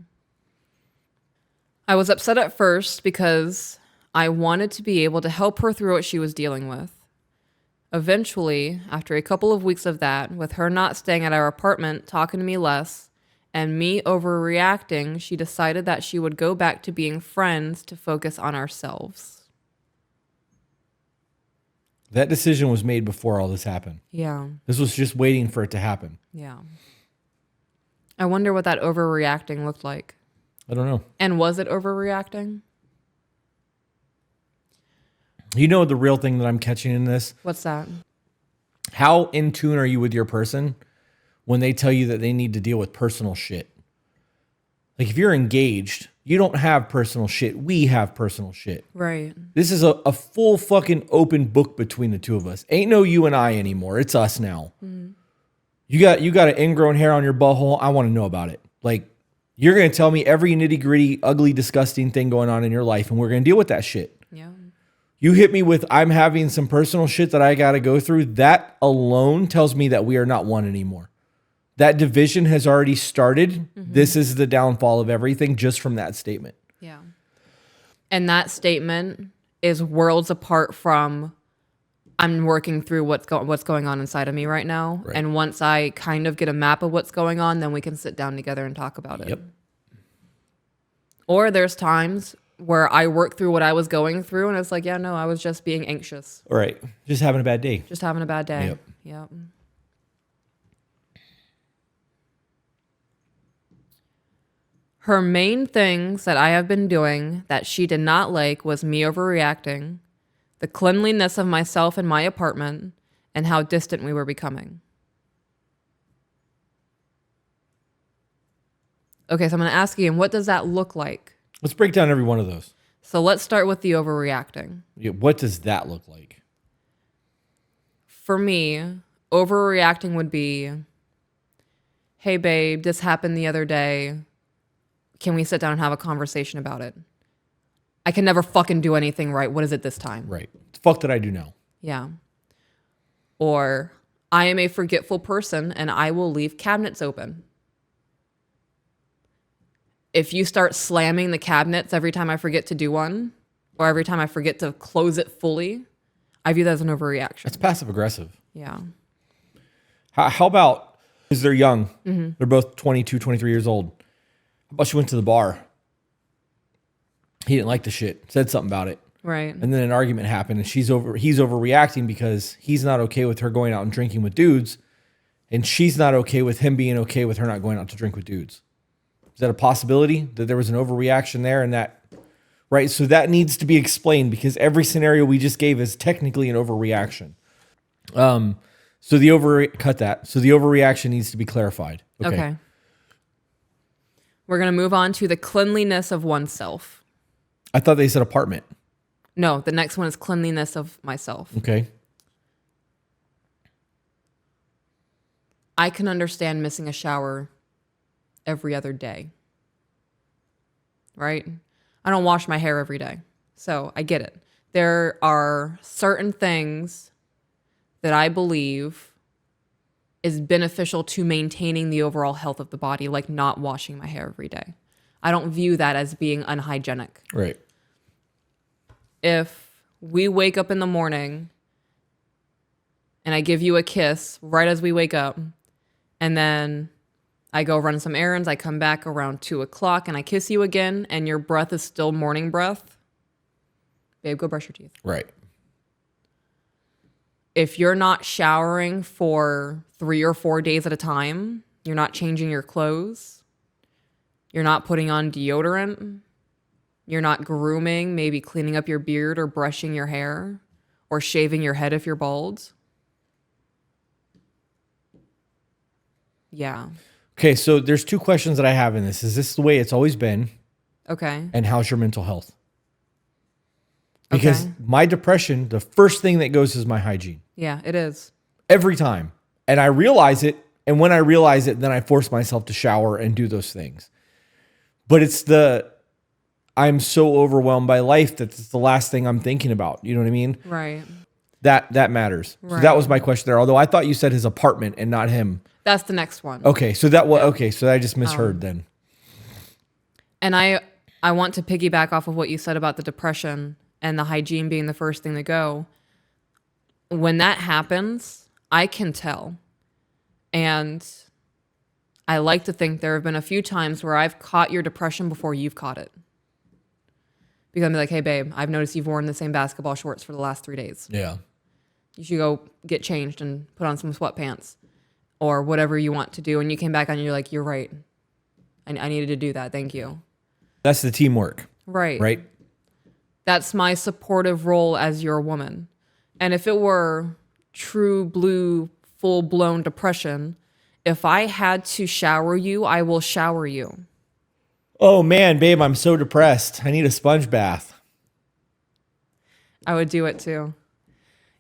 I was upset at first because I wanted to be able to help her through what she was dealing with. Eventually, after a couple of weeks of that, with her not staying at our apartment, talking to me less, and me overreacting, she decided that she would go back to being friends to focus on ourselves. That decision was made before all this happened. Yeah. This was just waiting for it to happen. Yeah. I wonder what that overreacting looked like. I don't know. And was it overreacting? You know the real thing that I'm catching in this? What's that? How in tune are you with your person when they tell you that they need to deal with personal shit? Like if you're engaged, you don't have personal shit. We have personal shit. Right. This is a full fucking open book between the two of us. Ain't no you and I anymore. It's us now. Mm. You got an ingrown hair on your butthole. I want to know about it. Like you're going to tell me every nitty gritty, ugly, disgusting thing going on in your life. And we're going to deal with that shit. Yeah. You hit me with, I'm having some personal shit that I got to go through. That alone tells me that we are not one anymore. That division has already started. Mm-hmm. This is the downfall of everything just from that statement. Yeah. And that statement is worlds apart from I'm working through what's going on inside of me right now. Right. And once I kind of get a map of what's going on, then we can sit down together and talk about it. Yep. Or there's times where I work through what I was going through and it's like, yeah, no, I was just being anxious. All right. Just having a bad day. Just having a bad day. Yep. Yep. Her main things that I have been doing that she did not like was me overreacting, the cleanliness of myself and my apartment, and how distant we were becoming. Okay, so I'm going to ask you, what does that look like? Let's break down every one of those. So let's start with the overreacting. Yeah, what does that look like? For me, overreacting would be, hey, babe, this happened the other day. Can we sit down and have a conversation about it? I can never fucking do anything right. What is it this time? Right. What the fuck did I do now? Yeah. Or I am a forgetful person and I will leave cabinets open. If you start slamming the cabinets every time I forget to do one, or every time I forget to close it fully, I view that as an overreaction. It's passive aggressive. Yeah. How about, because they're young, they're both 22, 23 years old. How about she went to the bar? He didn't like the shit, said something about it. Right. And then an argument happened and he's overreacting because he's not okay with her going out and drinking with dudes. And she's not okay with him being okay with her not going out to drink with dudes. Is that a possibility that there was an overreaction there and that, right? So that needs to be explained because every scenario we just gave is technically an overreaction. So the overreaction needs to be clarified. Okay. We're going to move on to the cleanliness of oneself. I thought they said apartment. No, the next one is cleanliness of myself. Okay. I can understand missing a shower every other day. Right? I don't wash my hair every day. So I get it. There are certain things that I believe is beneficial to maintaining the overall health of the body, like not washing my hair every day. I don't view that as being unhygienic. Right. If we wake up in the morning and I give you a kiss right as we wake up, and then I go run some errands, I come back around 2:00 and I kiss you again and your breath is still morning breath, babe, go brush your teeth. Right. If you're not showering for 3 or 4 days at a time, you're not changing your clothes, you're not putting on deodorant, you're not grooming, maybe cleaning up your beard or brushing your hair or shaving your head if you're bald. Yeah. Okay, so there's two questions that I have in this. Is this the way it's always been? Okay. And how's your mental health? Because Okay. my depression, the first thing that goes is my hygiene. Yeah, it is. Every time. And I realize it. And when I realize it, then I force myself to shower and do those things. But I'm so overwhelmed by life that it's the last thing I'm thinking about. You know what I mean? Right. That matters. So Right. that was my question there. Although I thought you said his apartment and not him. That's the next one. Okay, so so I just misheard then. And I want to piggyback off of what you said about the depression and the hygiene being the first thing to go. When that happens, I can tell. And I like to think there have been a few times where I've caught your depression before you've caught it. Because I'm like, hey, babe, I've noticed you've worn the same basketball shorts for the last 3 days. Yeah. You should go get changed and put on some sweatpants or whatever you want to do. And you came back on and you're like, you're right. I needed to do that. Thank you. That's the teamwork. Right. Right? That's my supportive role as your woman. And if it were true blue, full-blown depression, if I had to shower you, I will shower you. Oh man, babe, I'm so depressed. I need a sponge bath. I would do it too.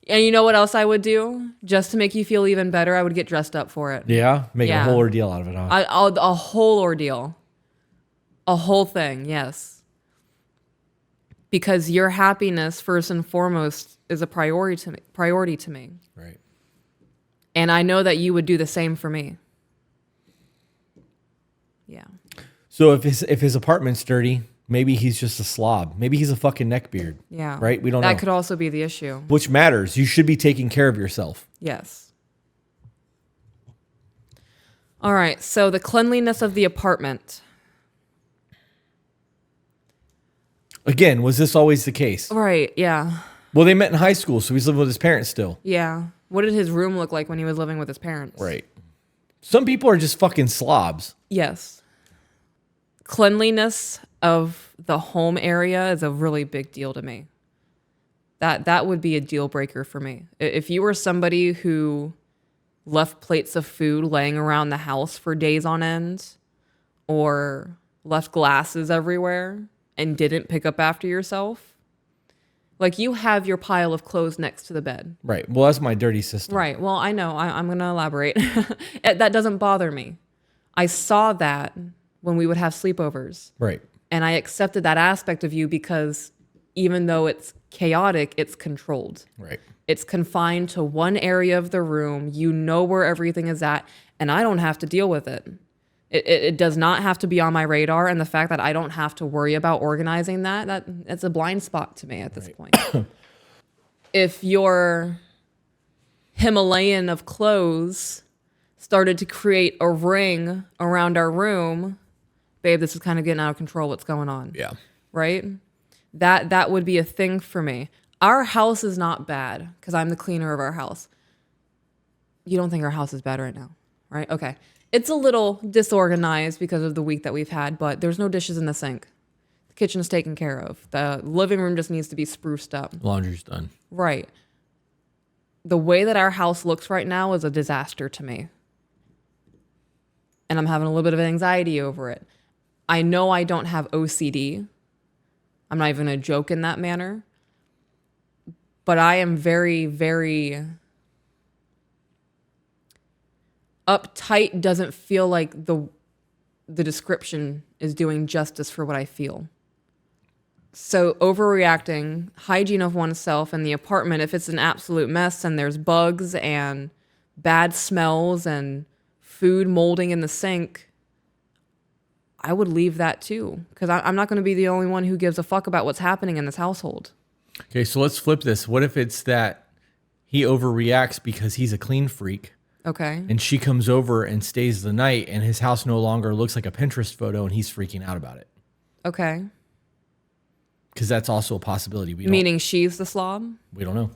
And you know what else I would do? Just to make you feel even better, I would get dressed up for it. Yeah? Make Yeah. a whole ordeal out of it, huh? A whole ordeal. A whole thing, yes. Because your happiness, first and foremost, is a priority to me. Right. And I know that you would do the same for me. Yeah. So if his apartment's dirty, Maybe he's just a slob. Maybe he's a fucking neckbeard. Yeah. Right? We don't know. That could also be the issue. Which matters. You should be taking care of yourself. Yes. All right. So the cleanliness of the apartment. Again, was this always the case? Right. Yeah. Well, they met in high school, so he's living with his parents still. Yeah. What did his room look like when he was living with his parents? Right. Some people are just fucking slobs. Yes. Cleanliness of the home area is a really big deal to me. That would be a deal breaker for me. If you were somebody who left plates of food laying around the house for days on end, or left glasses everywhere and didn't pick up after yourself, like you have your pile of clothes next to the bed. Right. Well, that's my dirty system. Right. Well, I know. I'm going to elaborate. That doesn't bother me. I saw that when we would have sleepovers. Right. And I accepted that aspect of you because even though it's chaotic, it's controlled. Right. It's confined to one area of the room. You know where everything is at, and I don't have to deal with it. It does not have to be on my radar, and the fact that I don't have to worry about organizing that's a blind spot to me at this point. If your Himalayan of clothes started to create a ring around our room, babe, this is kind of getting out of control. What's going on? Yeah. Right? That would be a thing for me. Our house is not bad because I'm the cleaner of our house. You don't think our house is bad right now, right? Okay. It's a little disorganized because of the week that we've had, but there's no dishes in the sink. The kitchen's taken care of. The living room just needs to be spruced up. Laundry's done. Right. The way that our house looks right now is a disaster to me. And I'm having a little bit of anxiety over it. I know I don't have OCD. I'm not even going to joke in that manner. But I am very, very uptight. Doesn't feel like the description is doing justice for what I feel. So overreacting, hygiene of oneself in the apartment, if it's an absolute mess and there's bugs and bad smells and food molding in the sink, I would leave that too. Because I'm not going to be the only one who gives a fuck about what's happening in this household. Okay, so let's flip this. What if it's that he overreacts because he's a clean freak? Okay. And she comes over and stays the night, and his house no longer looks like a Pinterest photo, and he's freaking out about it. Okay. Because that's also a possibility. Meaning she's the slob? We don't know.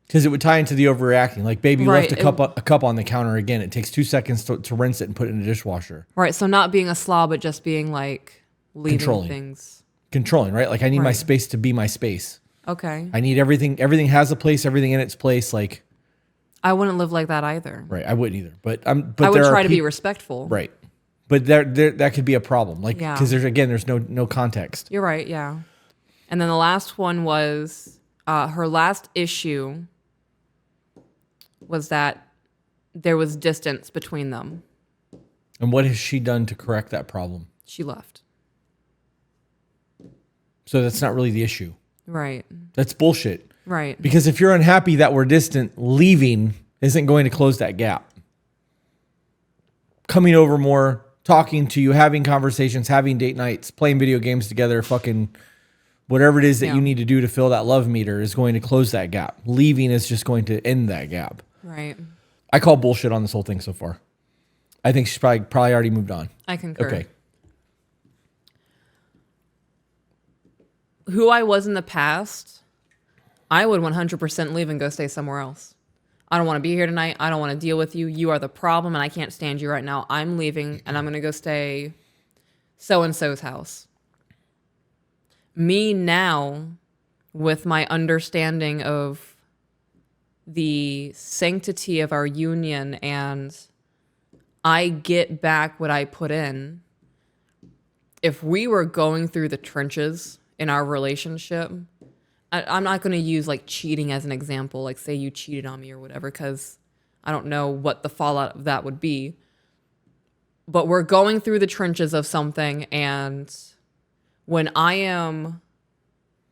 Because it would tie into the overreacting. Like, baby, you left a cup on the counter again. It takes 2 seconds to rinse it and put it in the dishwasher. Right. So not being a slob, but just being like leaving Controlling. things. Controlling, right? Like, I need my Right. space to be my space. Okay. I need everything. Everything has a place. Everything in its place. Like, I wouldn't live like that either. right. I wouldn't either. But I would try to be respectful. Right. But there that could be a problem. Like, Yeah. because there's no context. You're right. Yeah. And then the last one was her last issue was that there was distance between them. And what has she done to correct that problem? She left. So that's not really the issue. Right. That's bullshit. Right. Because if you're unhappy that we're distant, leaving isn't going to close that gap. Coming over more, talking to you, having conversations, having date nights, playing video games together, fucking whatever it is that you need to do to fill that love meter is going to close that gap. Leaving is just going to end that gap. Right. I call bullshit on this whole thing so far. I think she's probably already moved on. I concur. Okay. Who I was in the past, I would 100% leave and go stay somewhere else. I don't want to be here tonight. I don't want to deal with you. You are the problem and I can't stand you right now. I'm leaving and I'm going to go stay so-and-so's house. Me now, with my understanding of the sanctity of our union and I get back what I put in, if we were going through the trenches in our relationship, I'm not going to use like cheating as an example, like say you cheated on me or whatever, because I don't know what the fallout of that would be. But we're going through the trenches of something, and when I am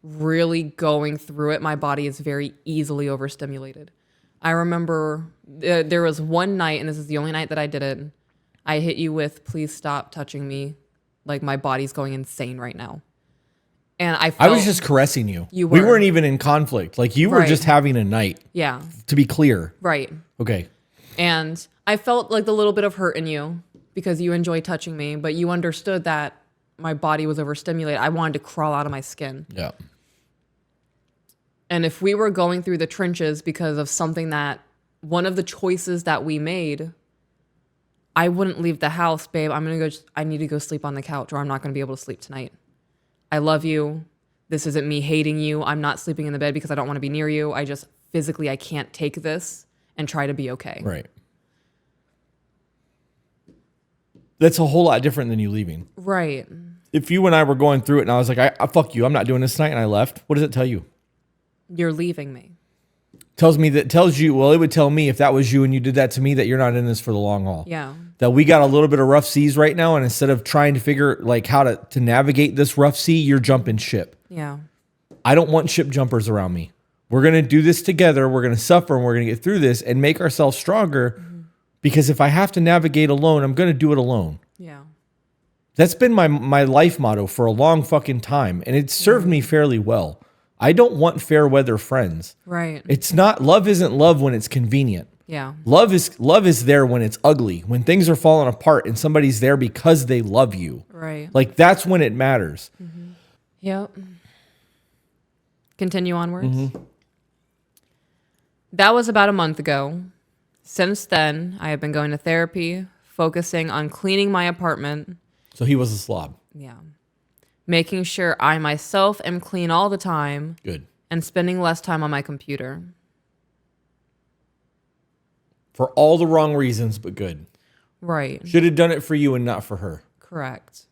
really going through it, my body is very easily overstimulated. I remember there was one night, and this is the only night that I did it, I hit you with, please stop touching me. Like my body's going insane right now. And I I was just caressing you. You We were. weren't even in conflict. Like you were Right. just having a night, Yeah. to be clear. Right. Okay. And I felt like the little bit of hurt in you because you enjoy touching me, but you understood that my body was overstimulated. I wanted to crawl out of my skin. Yeah. And if we were going through the trenches because of something that one of the choices that we made, I wouldn't leave the house, babe. I need to go sleep on the couch or I'm not going to be able to sleep tonight. I love you. This isn't me hating you. I'm not sleeping in the bed because I don't want to be near you. I just physically, I can't take this and try to be okay. Right. That's a whole lot different than you leaving. Right. If you and I were going through it and I was like, I fuck you, I'm not doing this tonight, and I left, what does it tell you? You're leaving me. Tells you, well, it would tell me if that was you and you did that to me that you're not in this for the long haul. Yeah. That we got a little bit of rough seas right now, and instead of trying to figure like how to navigate this rough sea, you're jumping ship. Yeah. I don't want ship jumpers around me. We're going to do this together. We're going to suffer and we're going to get through this and make ourselves stronger. Because if I have to navigate alone, I'm going to do it alone. Yeah. That's been my life motto for a long fucking time. And it's served me fairly well. I don't want fair weather friends. Right. It's not, love isn't love when it's convenient. Yeah. Love is there when it's ugly, when things are falling apart and somebody's there because they love you. Right. Like that's when it matters. Yep. Continue onwards. That was about a month ago. Since then, I have been going to therapy, focusing on cleaning my apartment. So he was a slob. Yeah. Making sure I myself am clean all the time Good. and spending less time on my computer. For all the wrong reasons, but good. Right. Should have done it for you and not for her. Correct.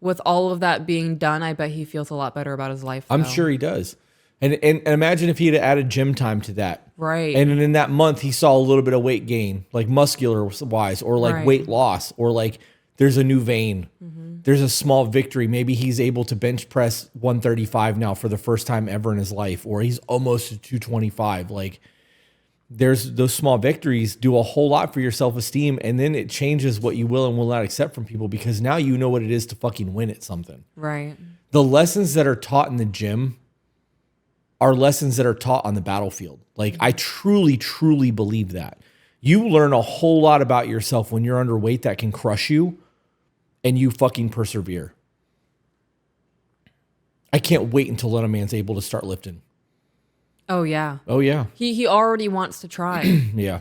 With all of that being done, I bet he feels a lot better about his life. I'm though. sure he does. And imagine if he had added gym time to that. Right. And in that month, he saw a little bit of weight gain, like muscular wise, or like Right. weight loss, or like there's a new vein. There's a small victory. Maybe he's able to bench press 135 now for the first time ever in his life, or he's almost to 225. Like there's those small victories do a whole lot for your self-esteem. And then it changes what you will and will not accept from people because now you know what it is to fucking win at something. Right. The lessons that are taught in the gym are lessons that are taught on the battlefield. Like I truly, truly believe that. You learn a whole lot about yourself when you're underweight that can crush you and you fucking persevere. I can't wait until Little Man's able to start lifting. Oh, yeah. Oh yeah. He already wants to try. Yeah.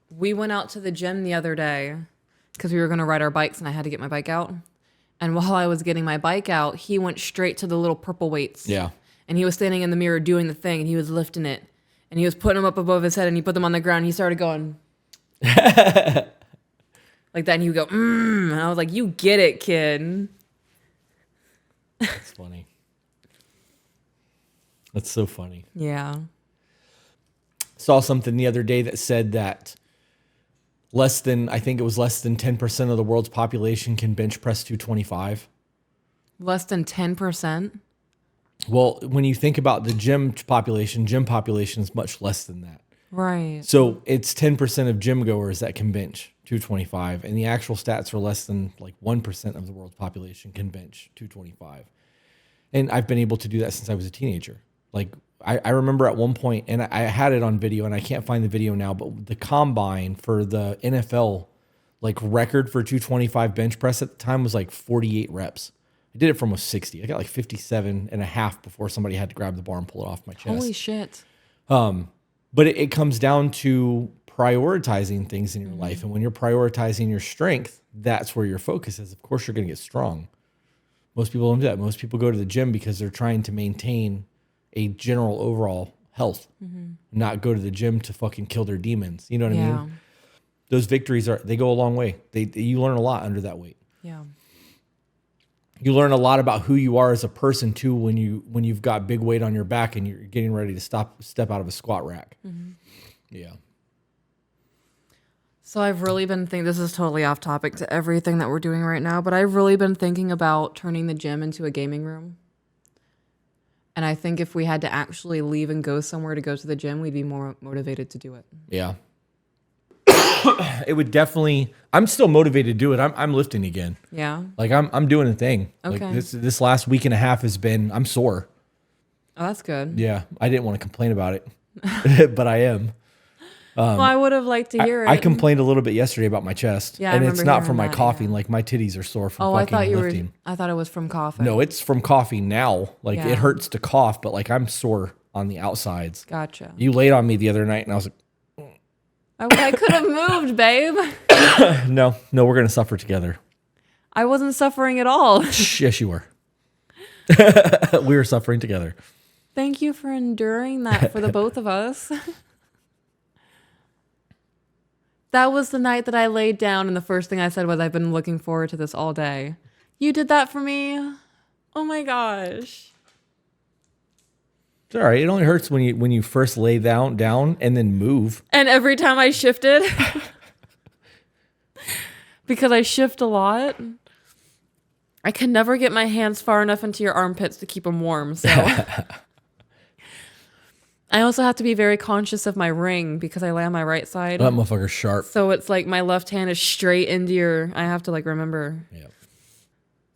We went out to the gym the other day because we were going to ride our bikes and I had to get my bike out. And while I was getting my bike out, he went straight to the little purple weights. Yeah. And he was standing in the mirror doing the thing and he was lifting it. And he was putting them up above his head and he put them on the ground and he started going like that. And he would go, And I was like, you get it, kid. That's funny. That's so funny. Yeah. Saw something the other day that said that less than 10% of the world's population can bench press 225. Less than 10%? Well, when you think about the gym population is much less than that. Right. So it's 10% of gym goers that can bench 225. And the actual stats are less than like 1% of the world's population can bench 225. And I've been able to do that since I was a teenager. Like I remember at one point, and I had it on video and I can't find the video now, but the combine for the NFL like record for 225 bench press at the time was like 48 reps. I did it from almost 60. I got like 57 and a half before somebody had to grab the bar and pull it off my chest. Holy shit. But it comes down to prioritizing things in your life. And when you're prioritizing your strength, that's where your focus is. Of course, you're going to get strong. Most people don't do that. Most people go to the gym because they're trying to maintain a general overall health, not go to the gym to fucking kill their demons. You know what I mean? Those victories they go a long way. You learn a lot under that weight. Yeah. You learn a lot about who you are as a person too when you've got big weight on your back and you're getting ready to step out of a squat rack. Yeah. So I've really been thinking, this is totally off topic to everything that we're doing right now, but I've really been thinking about turning the gym into a gaming room. And I think if we had to actually leave and go somewhere to go to the gym, we'd be more motivated to do it. Yeah. it would definitely. I'm still motivated to do it. I'm lifting again. Yeah. Like I'm doing a thing. Okay. Like this last week and a half has been. I'm sore. Oh, that's good. Yeah, I didn't want to complain about it, but I am. Well, I would have liked to hear it. I complained a little bit yesterday about my chest, Yeah, I and it's remember not from my hearing that, coughing. yeah. Like my titties are sore from Oh, I fucking thought you lifting. were. I thought it was from coughing. No, it's from coughing now. Like Yeah. it hurts to cough, but like I'm sore on the outsides. Gotcha. You laid on me the other night, and I was like, I could have moved, babe. no, we're gonna suffer together. I wasn't suffering at all. Yes, you were. We were suffering together. Thank you for enduring that for the both of us. That was the night that I laid down, and the first thing I said was, I've been looking forward to this all day. You did that for me? Oh my gosh. It's all right. It only hurts when you first lay down and then move. And every time I shifted, because I shift a lot, I can never get my hands far enough into your armpits to keep them warm. So I also have to be very conscious of my ring because I lay on my right side. That motherfucker's sharp. So it's like my left hand is straight into your, I have to like remember. Yeah.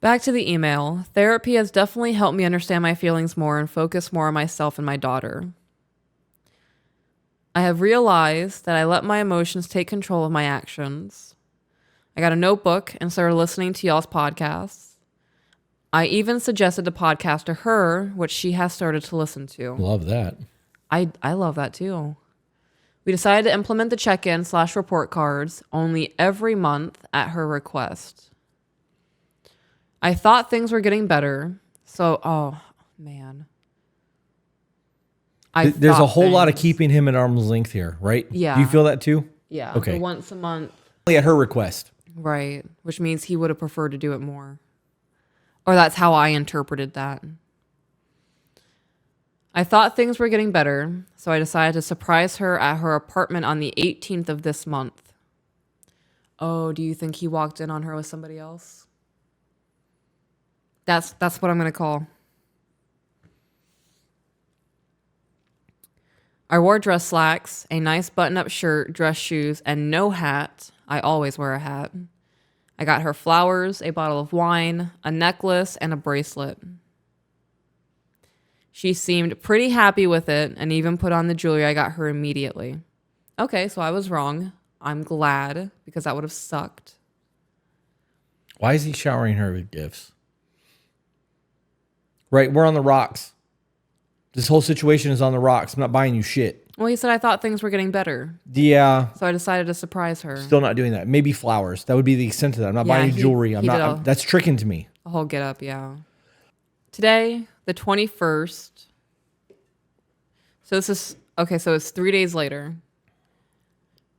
Back to the email. Therapy has definitely helped me understand my feelings more and focus more on myself and my daughter. I have realized that I let my emotions take control of my actions. I got a notebook and started listening to y'all's podcasts. I even suggested the podcast to her, which she has started to listen to. Love that. I love that too. We decided to implement the check-in/report cards only every month at her request. I thought things were getting better. So, oh, man. There's a whole lot of keeping him at arm's length here, right? Yeah. Do you feel that too? Yeah. Okay. The once a month. Only at her request. Right. Which means he would have preferred to do it more. Or that's how I interpreted that. I thought things were getting better, so I decided to surprise her at her apartment on the 18th of this month. Oh, do you think he walked in on her with somebody else? That's what I'm going to call. I wore dress slacks, a nice button-up shirt, dress shoes, and no hat. I always wear a hat. I got her flowers, a bottle of wine, a necklace, and a bracelet. She seemed pretty happy with it and even put on the jewelry I got her immediately. Okay, so I was wrong. I'm glad because that would have sucked. Why is he showering her with gifts? Right, we're on the rocks. This whole situation is on the rocks. I'm not buying you shit. Well, he said I thought things were getting better. Yeah. So I decided to surprise her. Still not doing that. Maybe flowers. That would be the extent of that. I'm not buying you jewelry. That's tricking to me. A whole get up, yeah. Today, the 21st. So this is, okay, so it's 3 days later.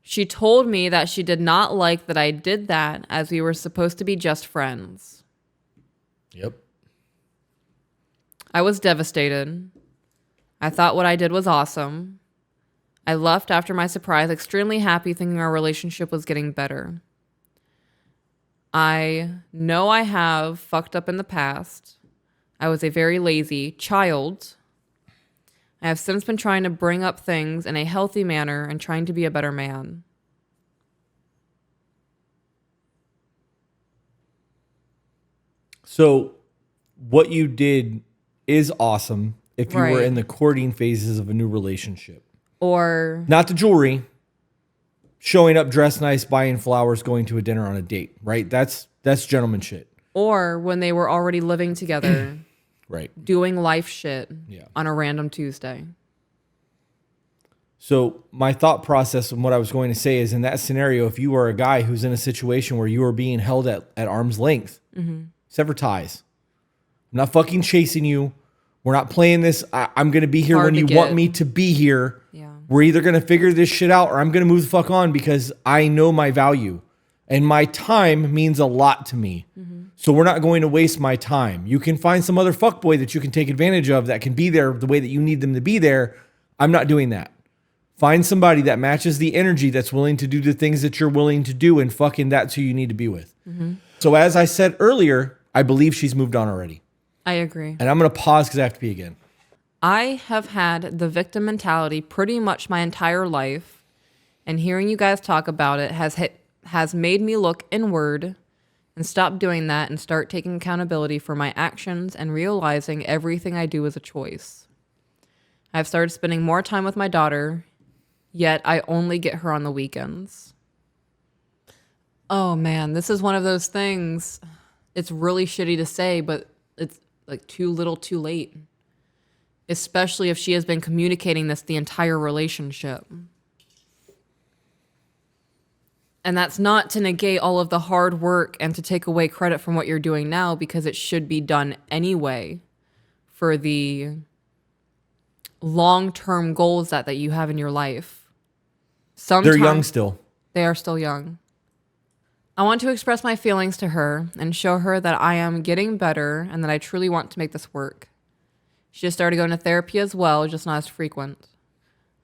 She told me that she did not like that I did that as we were supposed to be just friends. Yep. I was devastated. I thought what I did was awesome. I left after my surprise extremely happy, thinking our relationship was getting better. I know I have fucked up in the past. I was a very lazy child. I have since been trying to bring up things in a healthy manner and trying to be a better man. So what you did is awesome if you were Right. in the courting phases of a new relationship. Or, Not the jewelry, showing up dressed nice, buying flowers, going to a dinner on a date, right? That's gentleman shit. or when they were already living together, Right. doing life shit Yeah. on a random Tuesday. So my thought process and what I was going to say is in that scenario, if you are a guy who's in a situation where you are being held at arm's length, sever ties. I'm not fucking chasing you. We're not playing this. I'm going to be here Hard when to you get. want me to be here. Yeah. We're either going to figure this shit out or I'm going to move the fuck on because I know my value and my time means a lot to me. So we're not going to waste my time. You can find some other fuckboy that you can take advantage of that can be there the way that you need them to be there. I'm not doing that. Find somebody that matches the energy that's willing to do the things that you're willing to do and fucking that's who you need to be with. So as I said earlier, I believe she's moved on already. I agree. And I'm going to pause because I have to pee again. I have had the victim mentality pretty much my entire life, And hearing you guys talk about it has made me look inward and stop doing that and start taking accountability for my actions and realizing everything I do is a choice. I've started spending more time with my daughter, yet I only get her on the weekends. Oh man, this is one of those things. It's really shitty to say, but it's like too little too late. Especially if she has been communicating this the entire relationship. And that's not to negate all of the hard work and to take away credit from what you're doing now, because it should be done anyway for the long-term goals that you have in your life. They're young still. They are still young. I want to express my feelings to her and show her that I am getting better and that I truly want to make this work. She has started going to therapy as well, just not as frequent.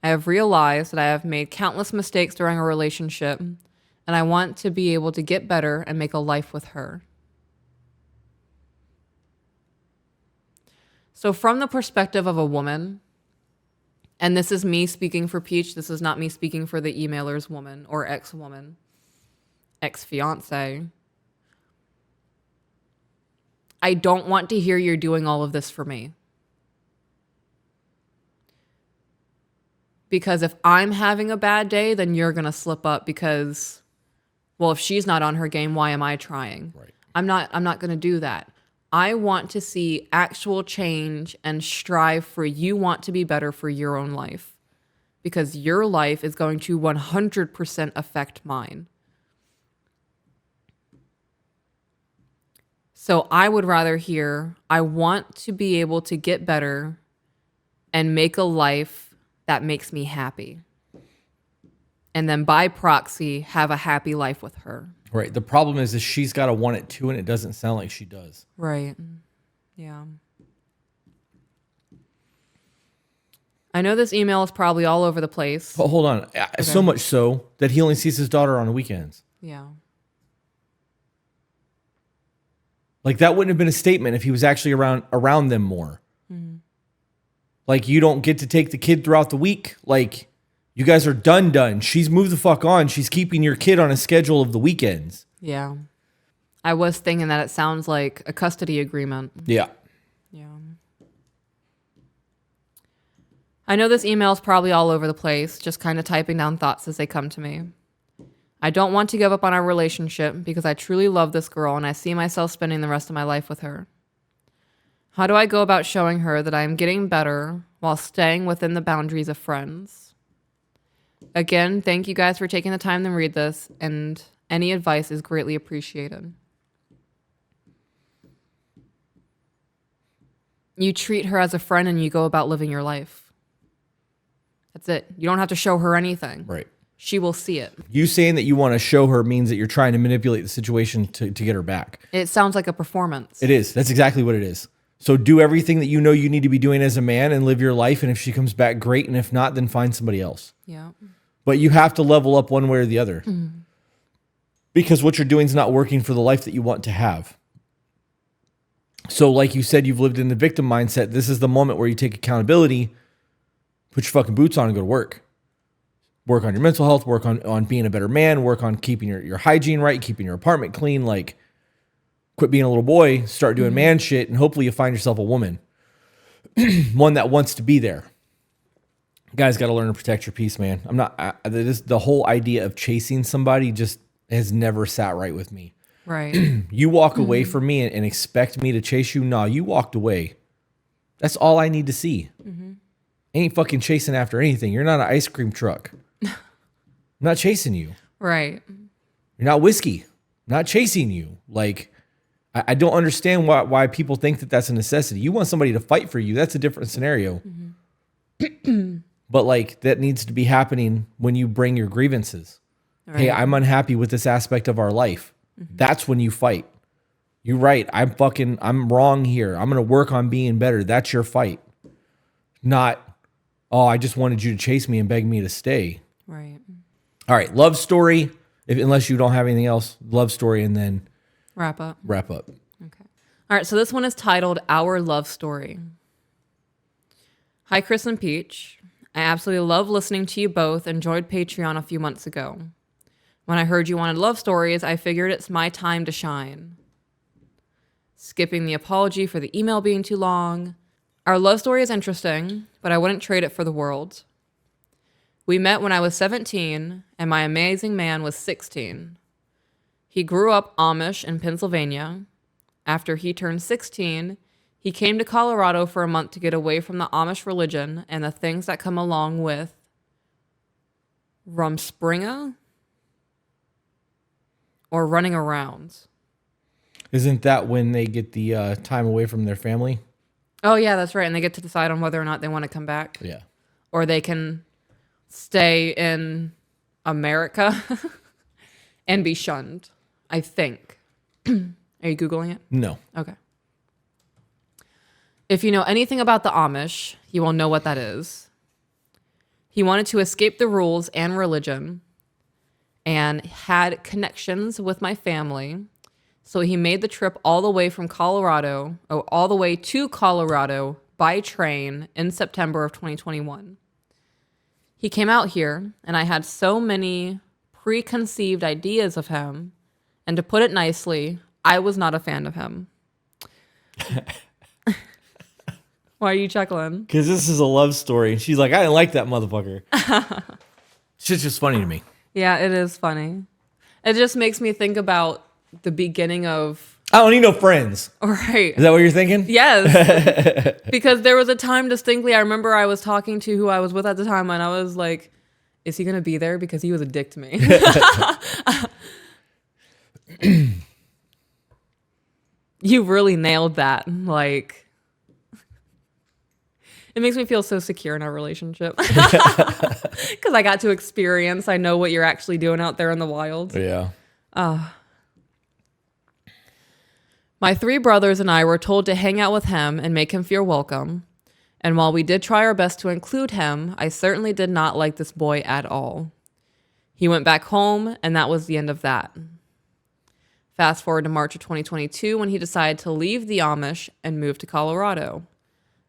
I have realized that I have made countless mistakes during a relationship, and I want to be able to get better and make a life with her. So from the perspective of a woman, and this is me speaking for Peach, this is not me speaking for the emailer's woman or ex-woman, ex-fiance. I don't want to hear you're doing all of this for me. Because if I'm having a bad day, then you're going to slip up because, well, if she's not on her game, why am I trying? Right. I'm not going to do that. I want to see actual change and strive for you want to be better for your own life, because your life is going to 100% affect mine. So I would rather hear, I want to be able to get better and make a life that makes me happy. And then by proxy, have a happy life with her. Right. The problem is she's got to want it too, and it doesn't sound like she does. Right. Yeah. I know this email is probably all over the place. But hold on. Okay. So much so that he only sees his daughter on the weekends. Yeah. Like, that wouldn't have been a statement if he was actually around them more. Mm-hmm. Like, you don't get to take the kid throughout the week. Like, you guys are done. She's moved the fuck on. She's keeping your kid on a schedule of the weekends. Yeah. I was thinking that it sounds like a custody agreement. Yeah. Yeah. I know this email is probably all over the place, just kind of typing down thoughts as they come to me. I don't want to give up on our relationship because I truly love this girl and I see myself spending the rest of my life with her. How do I go about showing her that I am getting better while staying within the boundaries of friends? Again, thank you guys for taking the time to read this, and any advice is greatly appreciated. You treat her as a friend and you go about living your life. That's it. You don't have to show her anything. Right. She will see it. You saying that you want to show her means that you're trying to manipulate the situation to get her back. It sounds like a performance. It is. That's exactly what it is. So do everything that you know you need to be doing as a man and live your life. And if she comes back, great. And if not, then find somebody else. Yeah. But you have to level up one way or the other. Mm. Because what you're doing is not working for the life that you want to have. So like you said, you've lived in the victim mindset. This is the moment where you take accountability, put your fucking boots on and go to work. Work on your mental health, work on being a better man, work on keeping your hygiene right, keeping your apartment clean, like quit being a little boy, start doing man shit, and hopefully you find yourself a woman. One that wants to be there. Guys got to learn to protect your peace, man. The whole idea of chasing somebody just has never sat right with me. Right. You walk away from me and expect me to chase you? No, you walked away. That's all I need to see. Mm-hmm. Ain't fucking chasing after anything. You're not an ice cream truck. I'm not chasing you. Right. You're not whiskey. I'm not chasing you. Like, I don't understand why people think that that's a necessity. You want somebody to fight for you. That's a different scenario. Mm-hmm. But like, that needs to be happening when you bring your grievances. Right. Hey, I'm unhappy with this aspect of our life. Mm-hmm. That's when you fight. You're right. I'm wrong here. I'm going to work on being better. That's your fight. Not, oh, I just wanted you to chase me and beg me to stay. Right. All right. Love story. Unless you don't have anything else, love story, and then wrap up. Okay. All right. So this one is titled Our Love Story. Hi, Chris and Peach. I absolutely love listening to you both. Enjoyed Patreon a few months ago. When I heard you wanted love stories, I figured it's my time to shine. Skipping the apology for the email being too long. Our love story is interesting, but I wouldn't trade it for the world. We met when I was 17, and my amazing man was 16. He grew up Amish in Pennsylvania. After he turned 16, he came to Colorado for a month to get away from the Amish religion and the things that come along with rumspringa or running around. Isn't that when they get the time away from their family? Oh, yeah, that's right. And they get to decide on whether or not they want to come back. Yeah. Or they can stay in America and be shunned, I think. Are you Googling it? No. Okay. If you know anything about the Amish, you will know what that is. He wanted to escape the rules and religion and had connections with my family. So he made the trip all the way to Colorado by train in September of 2021. He came out here, and I had so many preconceived ideas of him. And to put it nicely, I was not a fan of him. Why are you chuckling? Because this is a love story. And she's like, I didn't like that motherfucker. Shit's just funny to me. Yeah, it is funny. It just makes me think about the beginning of... I don't need no friends. Right. Is that what you're thinking? Yes. Because there was a time distinctly, I remember I was talking to who I was with at the time, and I was like, is he going to be there? Because he was a dick to me. You really nailed that. Like, it makes me feel so secure in our relationship. Because I got to experience, I know what you're actually doing out there in the wild. Yeah. My 3 brothers and I were told to hang out with him and make him feel welcome. And while we did try our best to include him, I certainly did not like this boy at all. He went back home, and that was the end of that. Fast forward to March of 2022 when he decided to leave the Amish and move to Colorado.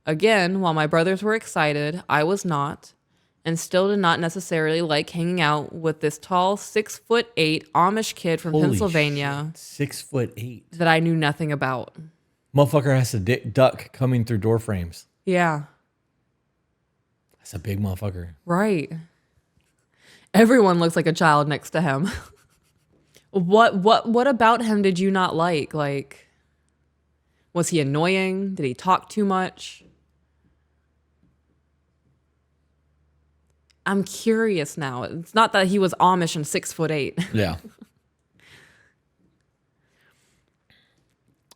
Again, while my brothers were excited, I was not, and still did not necessarily like hanging out with this tall 6'8" Amish kid from Holy Pennsylvania. Shit. 6'8" That I knew nothing about. Motherfucker has to duck coming through door frames. Yeah. That's a big motherfucker. Right. Everyone looks like a child next to him. What about him did you not like? Like, was he annoying? Did he talk too much? I'm curious now. It's not that he was Amish and 6'8". Yeah.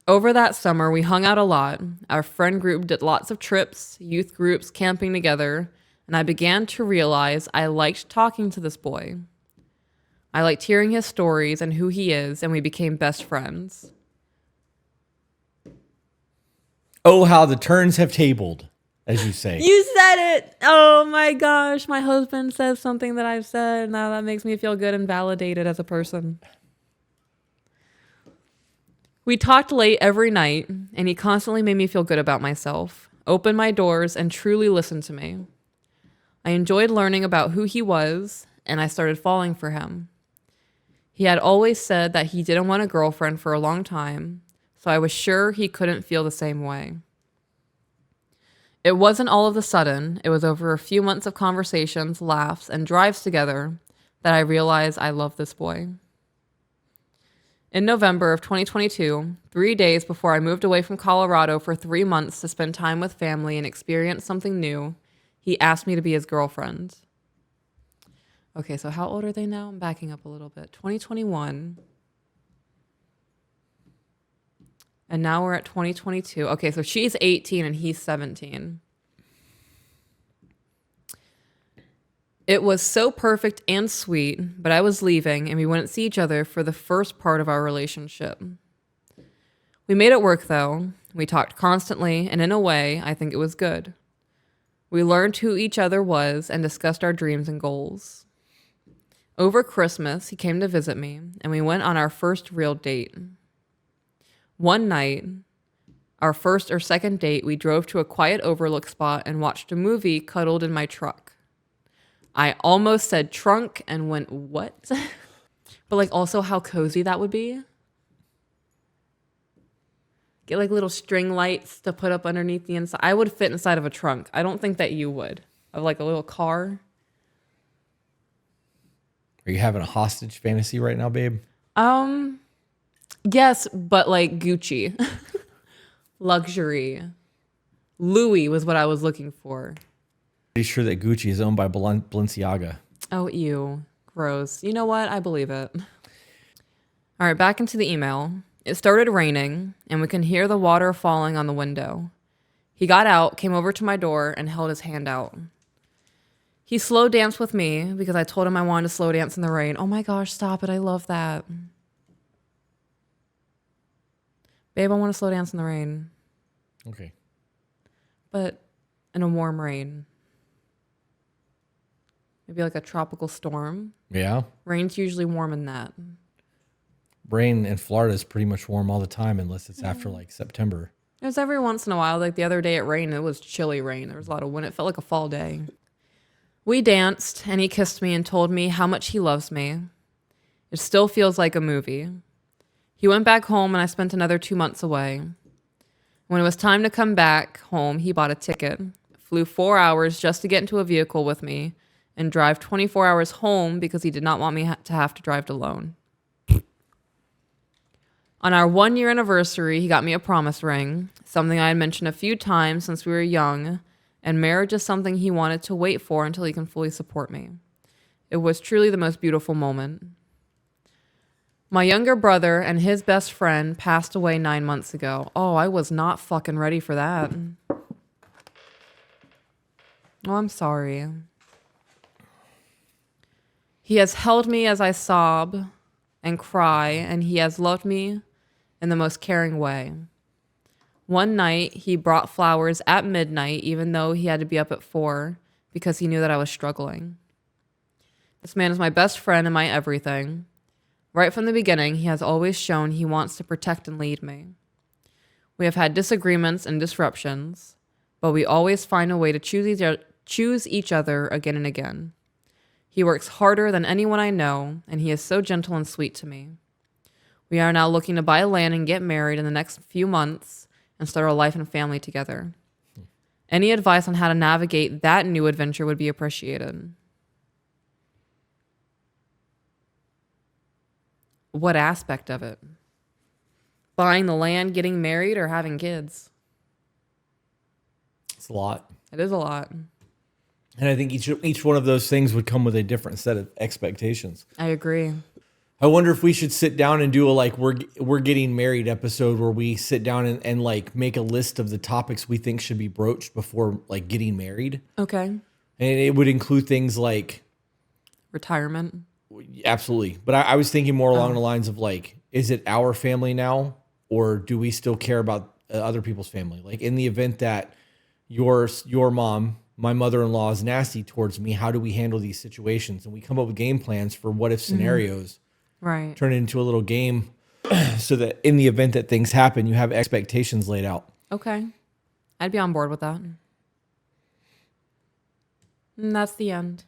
Over that summer, we hung out a lot. Our friend group did lots of trips, youth groups, camping together, and I began to realize I liked talking to this boy. I liked hearing his stories and who he is, and we became best friends. Oh, how the turns have tabled, as you say. You said it! Oh my gosh, my husband says something that I've said. Now that makes me feel good and validated as a person. We talked late every night, and he constantly made me feel good about myself, opened my doors, and truly listened to me. I enjoyed learning about who he was, and I started falling for him. He had always said that he didn't want a girlfriend for a long time, so I was sure he couldn't feel the same way. It wasn't all of a sudden, it was over a few months of conversations, laughs, and drives together that I realized I love this boy. In November of 2022, 3 days before I moved away from Colorado for 3 months to spend time with family and experience something new, he asked me to be his girlfriend. Okay, so how old are they now? I'm backing up a little bit. 2021. And now we're at 2022. Okay, so she's 18 and he's 17. It was so perfect and sweet, but I was leaving and we wouldn't see each other for the first part of our relationship. We made it work though. We talked constantly, and in a way, I think it was good. We learned who each other was and discussed our dreams and goals. Over Christmas, he came to visit me, and we went on our first real date. One night, our first or second date, we drove to a quiet overlook spot and watched a movie cuddled in my truck. I almost said trunk and went, what? But like also how cozy that would be. Get like little string lights to put up underneath the inside. I would fit inside of a trunk. I don't think that you would. Of like a little car. Are you having a hostage fantasy right now, babe? Yes, but like Gucci. Luxury. Louis was what I was looking for. Pretty sure that Gucci is owned by Balenciaga. Oh, ew. Gross. You know what? I believe it. All right, back into the email. It started raining, and we can hear the water falling on the window. He got out, came over to my door, and held his hand out. He slow danced with me because I told him I wanted to slow dance in the rain. Oh my gosh, stop it. I love that. Babe, I want to slow dance in the rain. Okay. But in a warm rain. Maybe like a tropical storm. Yeah. Rain's usually warm in that. Rain in Florida is pretty much warm all the time unless it's after like September. There's every once in a while. Like the other day it rained. It was chilly rain. There was a lot of wind. It felt like a fall day. We danced and he kissed me and told me how much he loves me. It still feels like a movie. He went back home and I spent another 2 months away. When it was time to come back home, he bought a ticket, flew 4 hours just to get into a vehicle with me, and drive 24 hours home because he did not want me to have to drive alone. On our 1-year anniversary, he got me a promise ring, something I had mentioned a few times since we were young, and marriage is something he wanted to wait for until he can fully support me. It was truly the most beautiful moment. My younger brother and his best friend passed away 9 months ago. Oh, I was not fucking ready for that. Oh, I'm sorry. He has held me as I sob and cry, and he has loved me in the most caring way. One night, he brought flowers at midnight, even though he had to be up at 4 because he knew that I was struggling. This man is my best friend and my everything. Right from the beginning, he has always shown he wants to protect and lead me. We have had disagreements and disruptions, but we always find a way to choose each other again and again. He works harder than anyone I know, and he is so gentle and sweet to me. We are now looking to buy land and get married in the next few months and start our life and family together. Any advice on how to navigate that new adventure would be appreciated. What aspect of it? Buying the land, getting married, or having kids? It's a lot. It is a lot. And I think each one of those things would come with a different set of expectations. I agree. I wonder if we should sit down and do a like we're getting married episode where we sit down and like make a list of the topics we think should be broached before like getting married. Okay. And it would include things like Retirement. absolutely. But I was thinking more along the lines of like, is it our family now, or do we still care about other people's family? Like in the event that your mom, my mother-in-law, is nasty towards me, how do we handle these situations? And we come up with game plans for what if scenarios. Right. Turn it into a little game so that in the event that things happen, you have expectations laid out. Okay. I'd be on board with that. And that's the end.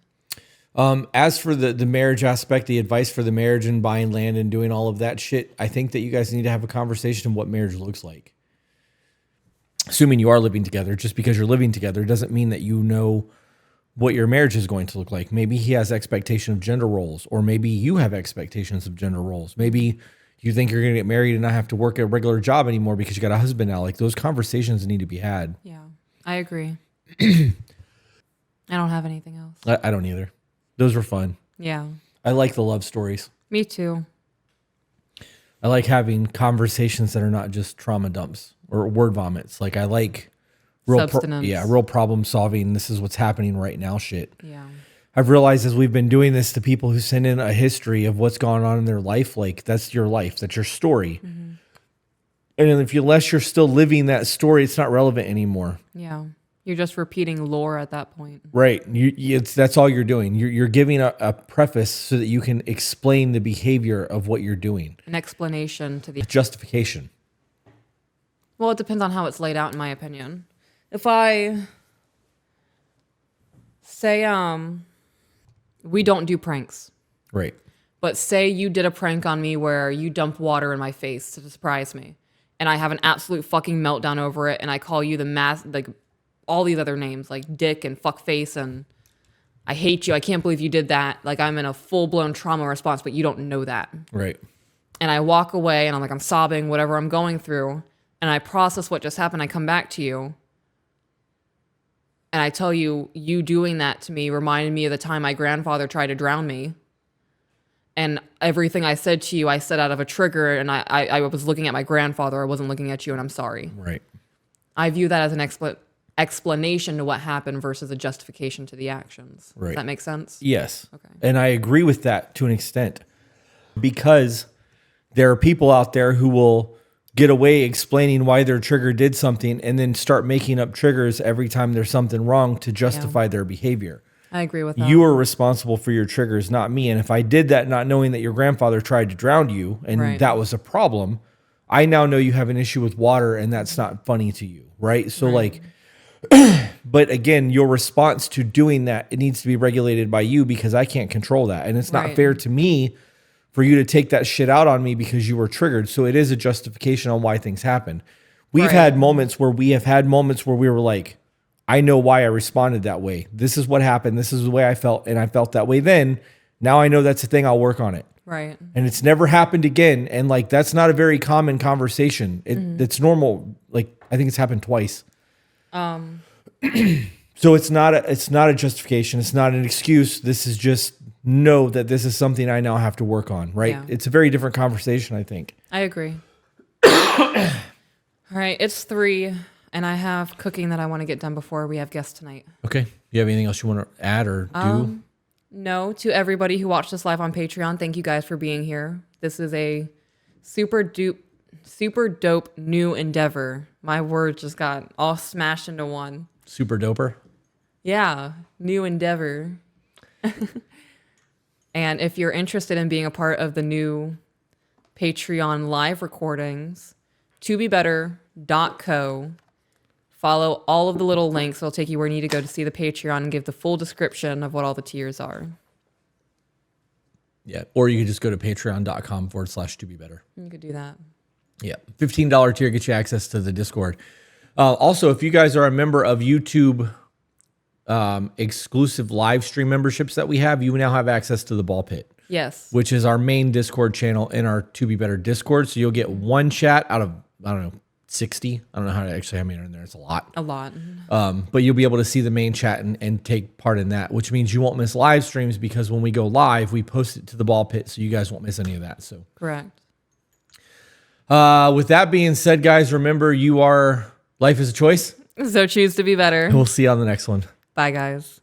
As for the marriage aspect, the advice for the marriage and buying land and doing all of that shit, I think that you guys need to have a conversation of what marriage looks like. Assuming you are living together, just because you're living together doesn't mean that you know what your marriage is going to look like. Maybe he has expectation of gender roles, or maybe you have expectations of gender roles. Maybe you think you're going to get married and not have to work a regular job anymore because you got a husband now. Like those conversations need to be had. Yeah, I agree. I don't have anything else. I don't either. Those were fun. Yeah. I like the love stories. Me too. I like having conversations that are not just trauma dumps or word vomits. Like I like Substance. real problem solving. This is what's happening right now shit. Yeah. I've realized as we've been doing this to people who send in a history of what's going on in their life, like that's your life, that's your story. Mm-hmm. And unless you're still living that story, it's not relevant anymore. Yeah. You're just repeating lore at that point. Right. That's all you're doing. You're giving a preface so that you can explain the behavior of what you're doing. An explanation to the justification. Well, it depends on how it's laid out, in my opinion. If I say, We don't do pranks. Right. But say you did a prank on me where you dumped water in my face to surprise me, and I have an absolute fucking meltdown over it, and I call you like all these other names like dick and fuckface, and I hate you. I can't believe you did that. Like I'm in a full-blown trauma response, but you don't know that. Right. And I walk away and I'm sobbing, whatever I'm going through, and I process what just happened. I come back to you and I tell you, you doing that to me reminded me of the time my grandfather tried to drown me. And everything I said to you, I said out of a trigger, and I was looking at my grandfather. I wasn't looking at you, and I'm sorry. Right. I view that as an explanation to what happened versus a justification to the actions. Right. Does that make sense? Yes. Okay. And I agree with that to an extent, because there are people out there who will get away explaining why their trigger did something and then start making up triggers every time there's something wrong to justify their behavior. I agree with that. You are responsible for your triggers, not me. And if I did that not knowing that your grandfather tried to drown you and that was a problem, I now know you have an issue with water and that's not funny to you, right? So like, but again, your response to doing that, it needs to be regulated by you because I can't control that. And it's not fair to me for you to take that shit out on me because you were triggered. So it is a justification on why things happen. We've had moments where we were like, I know why I responded that way. This is what happened. This is the way I felt. And I felt that way then. Now I know that's the thing. I'll work on it. Right. And it's never happened again. And like, that's not a very common conversation. It's normal. Like, I think it's happened twice. So it's not a justification. It's not an excuse. This is just know that this is something I now have to work on. Right. Yeah. It's a very different conversation, I think. I agree. All right. It's 3. And I have cooking that I want to get done before we have guests tonight. Okay. You have anything else you want to add or do? No. To everybody who watched this live on Patreon, thank you guys for being here. This is a super dope new endeavor. My words just got all smashed into one. Super doper? Yeah. New endeavor. And if you're interested in being a part of the new Patreon live recordings, tobebetter.co. Follow all of the little links. It'll take you where you need to go to see the Patreon and give the full description of what all the tiers are. Yeah. Or you could just go to patreon.com/tobebetter. You could do that. Yeah. $15 tier gets you access to the Discord. Also, if you guys are a member of YouTube exclusive live stream memberships that we have, you now have access to the Ball Pit. Yes. Which is our main Discord channel in our To Be Better Discord. So you'll get one chat out of, I don't know, 60. I don't know how many are in there. It's a lot. A lot. But you'll be able to see the main chat and take part in that, which means you won't miss live streams because when we go live, we post it to the Ball Pit, so you guys won't miss any of that. So correct. With that being said, guys, remember life is a choice. So choose to be better. We'll see you on the next one. Bye, guys.